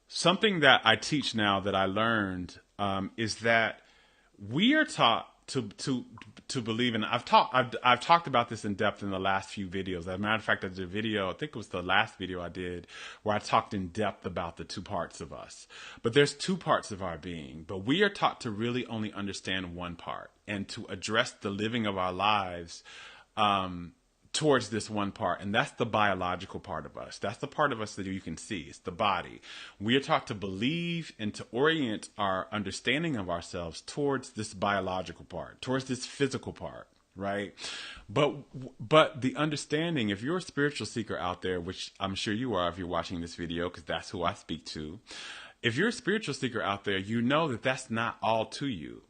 something that I teach now that I learned is that we are taught to believe in. I've talked about this in depth in the last few videos. As a matter of fact, I did a video, I think it was the last video I did, where I talked in depth about the two parts of us. But there's two parts of our being. But we are taught to really only understand one part and to address the living of our lives towards this one part, and that's the biological part of us. That's the part of us that you can see. It's the body. We are taught to believe and to orient our understanding of ourselves towards this biological part, towards this physical part, right? But the understanding, if you're a spiritual seeker out there, which I'm sure you are if you're watching this video, because that's who I speak to. If you're a spiritual seeker out there, you know that that's not all to you.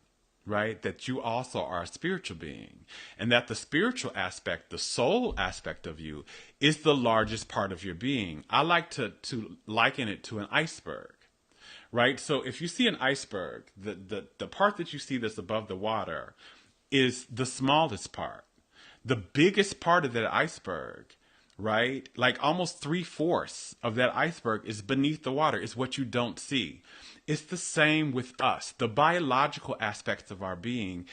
Right? That you also are a spiritual being, and that the spiritual aspect, the soul aspect of you, is the largest part of your being. I like to liken it to an iceberg, right? So if you see an iceberg, the part that you see that's above the water is the smallest part. The biggest part of that iceberg, right? Like almost 3/4 of that iceberg is beneath the water. It's what you don't see. It's the same with us. The biological aspects of our being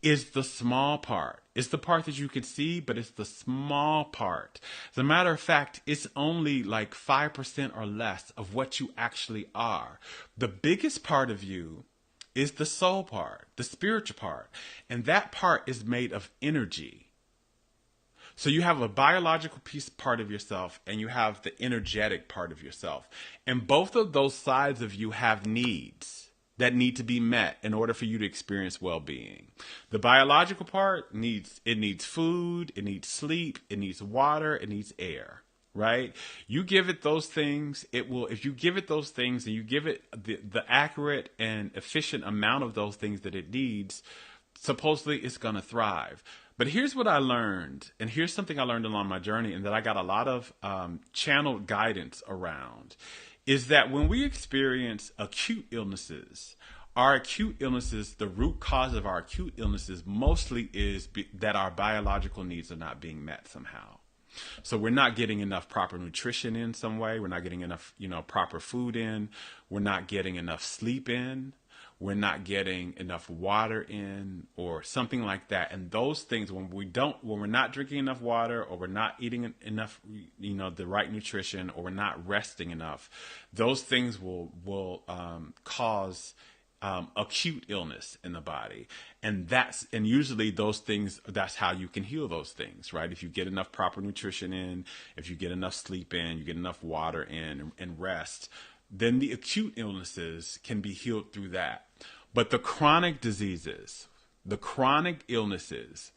is the small part. It's the part that you can see, but it's the small part. As a matter of fact, it's only like 5% or less of what you actually are. The biggest part of you is the soul part, the spiritual part. And that part is made of energy. So you have a biological part of yourself and you have the energetic part of yourself. And both of those sides of you have needs that need to be met in order for you to experience well-being. The biological part needs food, it needs sleep, it needs water, it needs air, right? You give it those things, it will. If you give it those things and you give it the accurate and efficient amount of those things that it needs, supposedly it's going to thrive. But here's what I learned, and here's something I learned along my journey, and that I got a lot of channeled guidance around, is that when we experience acute illnesses, the root cause of our acute illnesses mostly is that our biological needs are not being met somehow. So we're not getting enough proper nutrition in some way. We're not getting enough, proper food in. We're not getting enough sleep in. We're not getting enough water in, or something like that. And those things, when we're not drinking enough water, or we're not eating enough, the right nutrition, or we're not resting enough, those things will cause acute illness in the body. And usually those things, that's how you can heal those things, right? If you get enough proper nutrition in, if you get enough sleep in, you get enough water in, and rest, then the acute illnesses can be healed through that. But the chronic diseases, the chronic illnesses,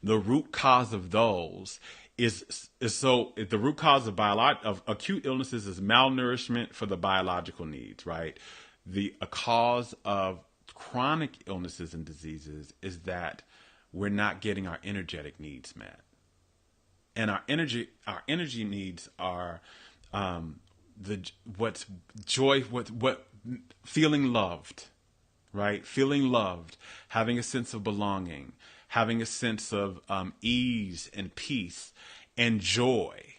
the root cause of those the root cause of acute illnesses is malnourishment for the biological needs, right? A cause of chronic illnesses and diseases is that we're not getting our energetic needs met. And our energy needs are feeling loved, right? Feeling loved, having a sense of belonging, having a sense of ease and peace and joy.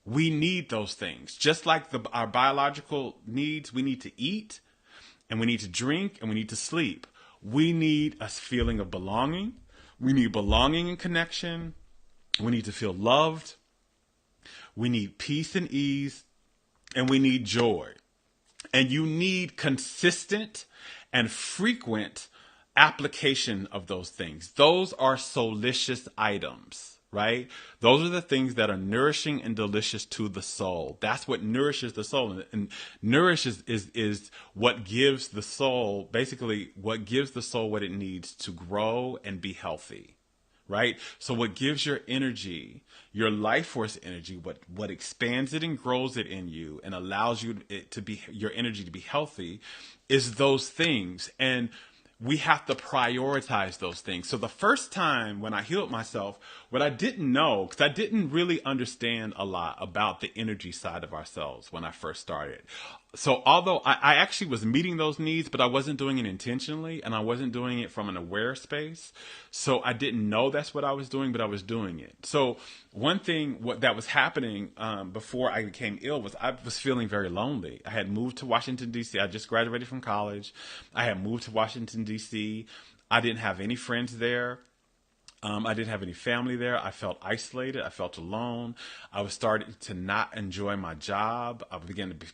We need those things. Just like our biological needs, we need to eat, and we need to drink, and we need to sleep. We need a feeling of belonging. We need belonging and connection. We need to feel loved. We need peace and ease, and we need joy. And you need consistent and frequent application of those things. Those are solicious items, right? Those are the things that are nourishing and delicious to the soul. That's what nourishes the soul. And nourishes is what gives the soul, basically what gives the soul what it needs to grow and be healthy, right? So what gives your energy, your life force energy, what expands it and grows it in you and allows your energy to be healthy, is those things. And we have to prioritize those things. So the first time when I healed myself, what I didn't know, because I didn't really understand a lot about the energy side of ourselves when I first started. So although I actually was meeting those needs, but I wasn't doing it intentionally, and I wasn't doing it from an aware space. So I didn't know that's what I was doing, but I was doing it. So one thing that was happening before I became ill was I was feeling very lonely. I had moved to Washington, D.C. I just graduated from college. I had moved to Washington, D.C. I didn't have any friends there. I didn't have any family there. I felt isolated. I felt alone. I was starting to not enjoy my job.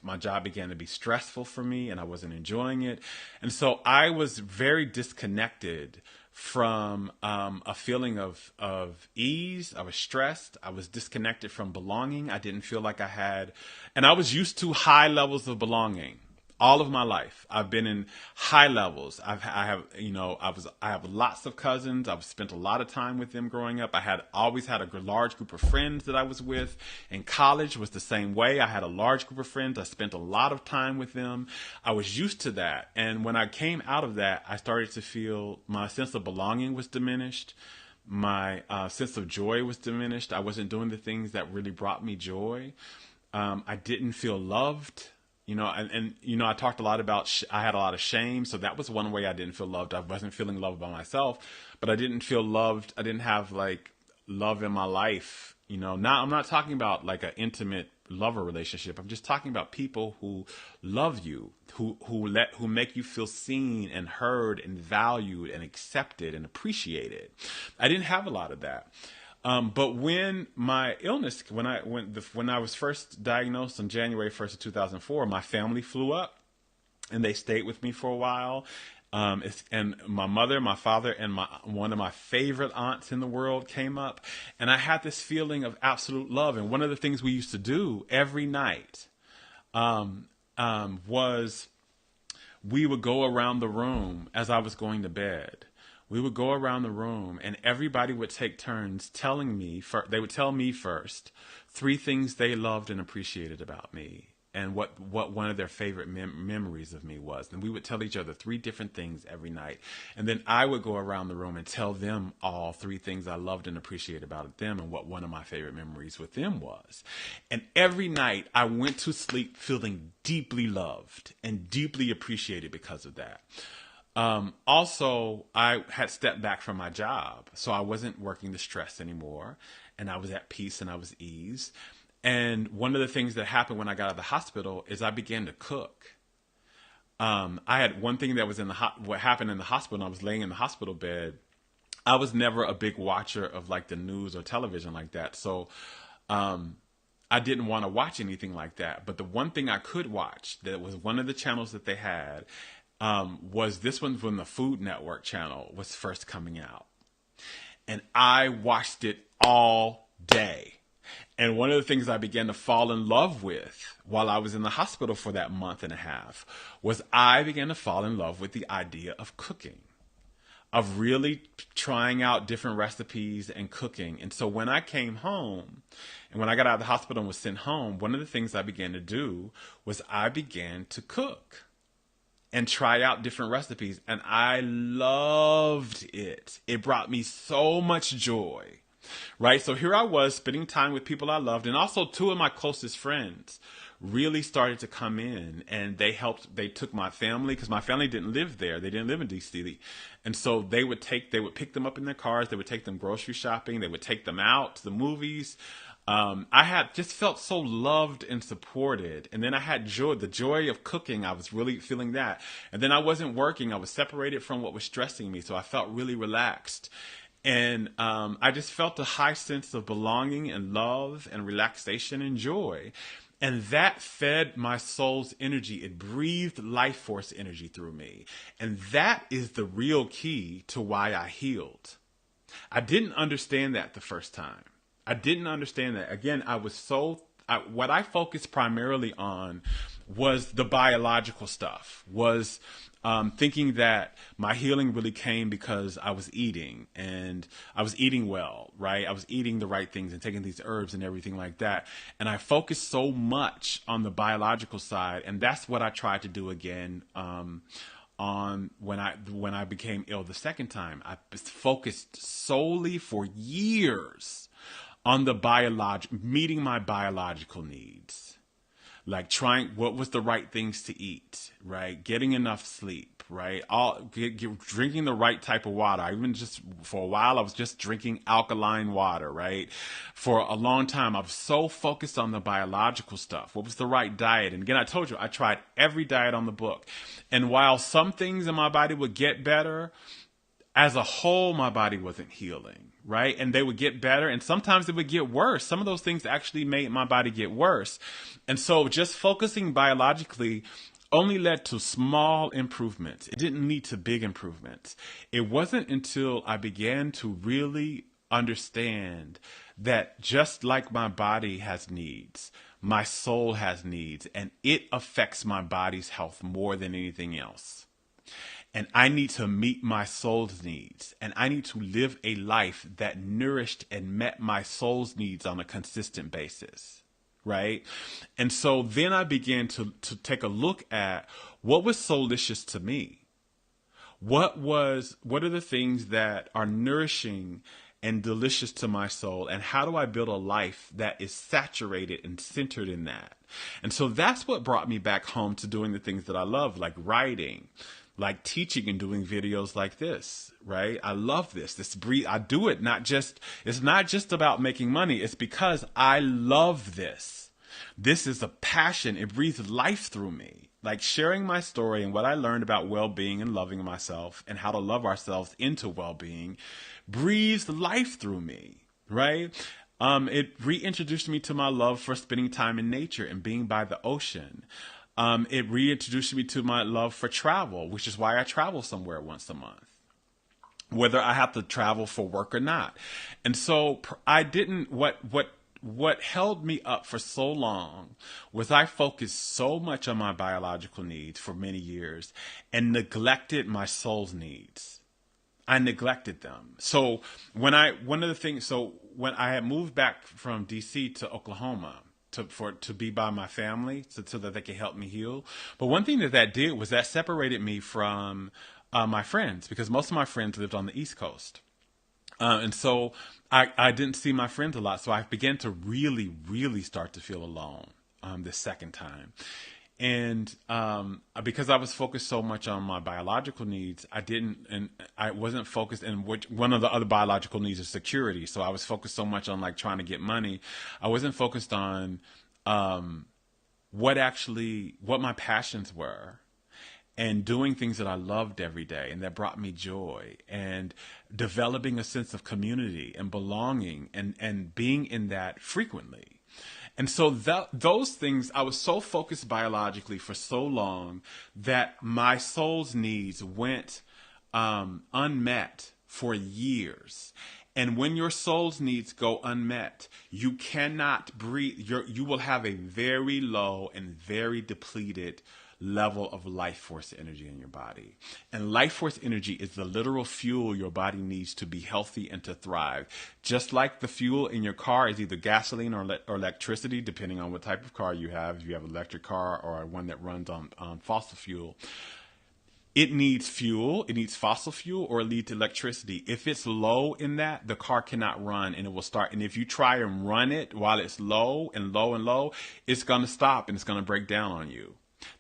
My job began to be stressful for me, and I wasn't enjoying it. And so I was very disconnected from a feeling of ease. I was stressed. I was disconnected from belonging. I didn't feel like I had, and I was used to high levels of belonging. All of my life, I've been in high levels. I have lots of cousins. I've spent a lot of time with them growing up. Always had a large group of friends that I was with. In college was the same way. I had a large group of friends. I spent a lot of time with them. I was used to that. And when I came out of that, I started to feel my sense of belonging was diminished. My sense of joy was diminished. I wasn't doing the things that really brought me joy. I didn't feel loved. I talked a lot about, I had a lot of shame. So that was one way I didn't feel loved. I wasn't feeling loved by myself, but I didn't feel loved. I didn't have love in my life. Now I'm not talking about like an intimate lover relationship. I'm just talking about people who love you, who make you feel seen and heard and valued and accepted and appreciated. I didn't have a lot of that. But when my illness, when I was first diagnosed on January 1st of 2004, my family flew up and they stayed with me for a while. And my mother, my father, and one of my favorite aunts in the world came up, and I had this feeling of absolute love. And one of the things we used to do every night was we would go around the room as I was going to bed. We would go around the room, and everybody would take turns telling me. They would tell me first 3 things they loved and appreciated about me, and what one of their favorite memories of me was. And we would tell each other 3 different things every night. And then I would go around the room and tell them all 3 things I loved and appreciated about them and what one of my favorite memories with them was. And every night I went to sleep feeling deeply loved and deeply appreciated because of that. Also, I had stepped back from my job, so I wasn't working the stress anymore, and I was at peace and I was ease. And one of the things that happened when I got out of the hospital is I began to cook. I had one thing that was what happened in the hospital. I was laying in the hospital bed. I was never a big watcher of like the news or television like that. So, I didn't want to watch anything like that. But the one thing I could watch that was one of the channels that they had, was this one from the Food Network channel was first coming out. And I watched it all day. And one of the things I began to fall in love with while I was in the hospital for that month and a half was I began to fall in love with the idea of cooking, of really trying out different recipes and cooking. And so when I came home and when I got out of the hospital and was sent home, one of the things I began to do was I began to cook and try out different recipes. And I loved it. It brought me so much joy. Right? So here I was spending time with people I loved. And also 2 of my closest friends really started to come in, and they took my family, because my family didn't live there. They didn't live in DC. And so they would pick them up in their cars. They would take them grocery shopping. They would take them out to the movies. I had just felt so loved and supported. And then I had the joy of cooking. I was really feeling that. And then I wasn't working. I was separated from what was stressing me. So I felt really relaxed. And I just felt a high sense of belonging and love and relaxation and joy. And that fed my soul's energy. It breathed life force energy through me. And that is the real key to why I healed. I didn't understand that the first time. I didn't understand that. Again, what I focused primarily on was the biological stuff, was thinking that my healing really came because I was eating, and I was eating well, right? I was eating the right things and taking these herbs and everything like that. And I focused so much on the biological side. And that's what I tried to do again on when I became ill the second time. I focused solely for years on the meeting my biological needs, like trying what was the right things to eat, right? Getting enough sleep, right? Drinking the right type of water. Even just for a while, I was just drinking alkaline water, right? For a long time, I was so focused on the biological stuff. What was the right diet? And again, I told you, I tried every diet on the book. And while some things in my body would get better, as a whole, my body wasn't healing, right? And they would get better, and sometimes it would get worse. Some of those things actually made my body get worse. And so just focusing biologically only led to small improvements. It didn't lead to big improvements. It wasn't until I began to really understand that just like my body has needs, my soul has needs, and it affects my body's health more than anything else. And I need to meet my soul's needs. And I need to live a life that nourished and met my soul's needs on a consistent basis. Right? And so then I began to take a look at what was soulicious to me. What are the things that are nourishing and delicious to my soul? And how do I build a life that is saturated and centered in that? And so that's what brought me back home to doing the things that I love, like writing, like teaching and doing videos like this, right? I love this. I do it it's not just about making money. It's because I love this. This is a passion. It breathes life through me. Like sharing my story and what I learned about well-being and loving myself and how to love ourselves into well-being breathes life through me, right? It reintroduced me to my love for spending time in nature and being by the ocean. It reintroduced me to my love for travel, which is why I travel somewhere once a month, whether I have to travel for work or not. And so I didn't, what held me up for so long was I focused so much on my biological needs for many years and neglected my soul's needs. I neglected them. So one of the things, so when I had moved back from DC to Oklahoma to be by my family so that they could help me heal. But one thing that did was that separated me from my friends, because most of my friends lived on the East Coast. And so I didn't see my friends a lot. So I began to really, really start to feel alone the second time. And because I was focused so much on my biological needs, I wasn't focused. And one of the other biological needs is security. So I was focused so much on like trying to get money. I wasn't focused on what my passions were, and doing things that I loved every day and that brought me joy, and developing a sense of community and belonging and being in that frequently. And so those things, I was so focused biologically for so long that my soul's needs went unmet for years. And when your soul's needs go unmet, you cannot breathe. You will have a very low and very depleted level of life force energy in your body. And life force energy is the literal fuel your body needs to be healthy and to thrive. Just like the fuel in your car is either gasoline or electricity, depending on what type of car you have. If you have an electric car or one that runs on fossil fuel, it needs fuel, it needs fossil fuel, or it needs electricity. If it's low in that, the car cannot run and it will start. And if you try and run it while it's low and low and low, it's going to stop and it's going to break down on you.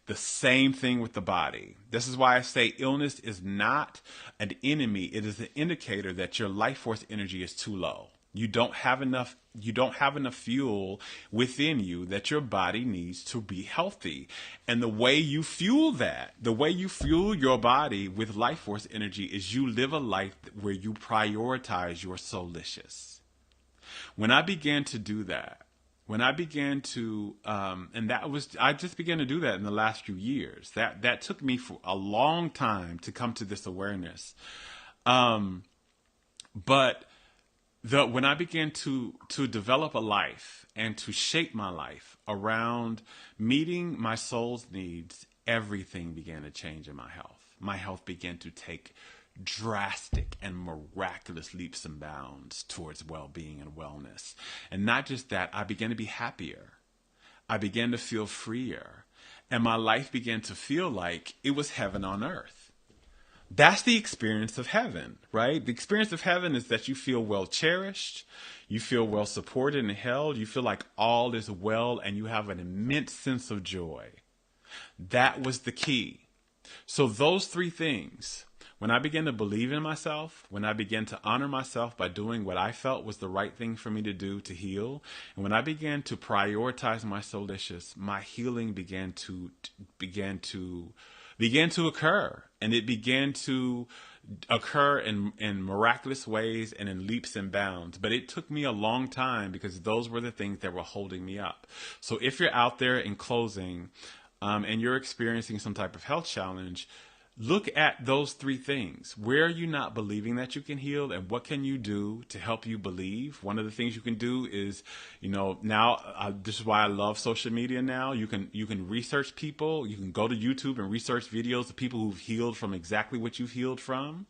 The same thing with the body. This is why I say illness is not an enemy. It is an indicator that your life force energy is too low. You don't have enough fuel within you that your body needs to be healthy. And the way you fuel your body with life force energy is you live a life where you prioritize your soulicious. When I began to do that, I just began to do that in the last few years. That took me for a long time to come to this awareness. But when I began to develop a life and to shape my life around meeting my soul's needs, everything began to change in my health. My health began to take drastic and miraculous leaps and bounds towards well-being and wellness. And not just that, I began to be happier. I began to feel freer. And my life began to feel like it was heaven on earth. That's the experience of heaven, right? The experience of heaven is that you feel well cherished, you feel well supported and held, you feel like all is well, and you have an immense sense of joy. That was the key. So those three things, when I began to believe in myself, when I began to honor myself by doing what I felt was the right thing for me to do to heal, and when I began to prioritize my soulicious, my healing began to occur, and it began to occur in miraculous ways and in leaps and bounds. But it took me a long time because those were the things that were holding me up. So if you're out there in closing, and you're experiencing some type of health challenge, look at those three things. Where are you not believing that you can heal, and what can you do to help you believe? One of the things you can do is, now this is why I love social media now. You can research people. You can go to YouTube and research videos of people who've healed from exactly what you've healed from.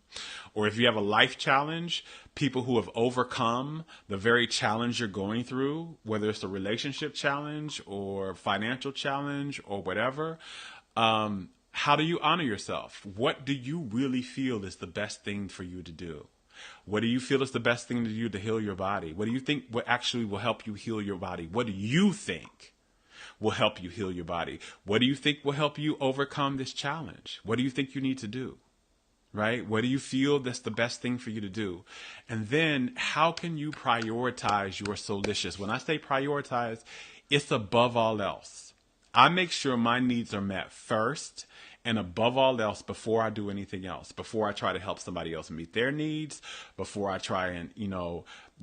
Or if you have a life challenge, people who have overcome the very challenge you're going through, whether it's a relationship challenge or financial challenge or whatever. How do you honor yourself? What do you really feel is the best thing for you to do? What do you feel is the best thing to do to heal your body? What do you think actually will help you heal your body? What do you think will help you heal your body? What do you think will help you overcome this challenge? What do you think you need to do? Right? What do you feel that's the best thing for you to do? And then how can you prioritize your soulicious? When I say prioritize, it's above all else. I make sure my needs are met first and above all else before I do anything else, before I try to help somebody else meet their needs, before I try and,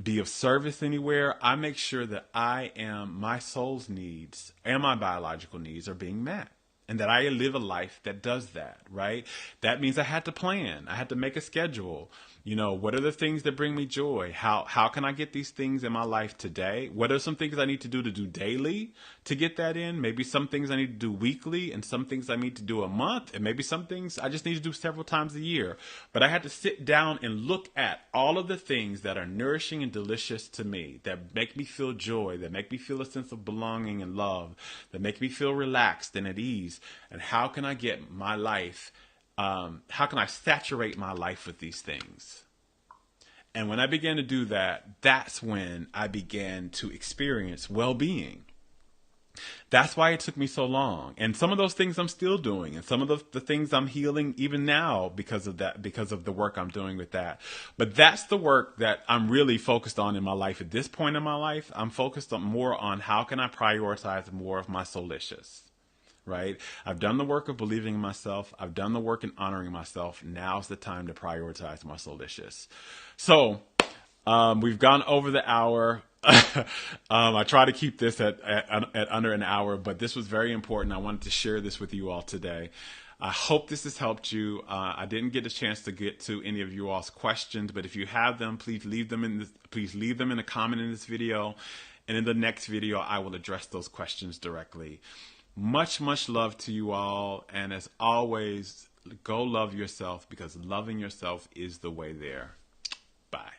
be of service anywhere. I make sure that my soul's needs and my biological needs are being met. and that I live a life that does that, right? That means I had to plan. I had to make a schedule. You know, what are the things that bring me joy? How can I get these things in my life today? What are some things I need to do daily to get that in? Maybe some things I need to do weekly, and some things I need to do a month, and maybe some things I just need to do several times a year. But I had to sit down and look at all of the things that are nourishing and delicious to me, that make me feel joy, that make me feel a sense of belonging and love, that make me feel relaxed and at ease. And how can I get my life, how can I saturate my life with these things? And when I began to do that, that's when I began to experience well-being. That's why it took me so long. And some of those things I'm still doing, and some of the things I'm healing even now because of that, because of the work I'm doing with that. But that's the work that I'm really focused on in my life. At this point in my life, I'm focused on more on how can I prioritize more of my soulicious. Right? I've done the work of believing in myself. I've done the work in honoring myself. Now's the time to prioritize my soulicious. So, we've gone over the hour. I try to keep this at under an hour, but this was very important. I wanted to share this with you all today. I hope this has helped you. I didn't get a chance to get to any of you all's questions, but if you have them, please leave them in a comment in this video, and in the next video, I will address those questions directly. Much, much love to you all. And as always, go love yourself, because loving yourself is the way there. Bye.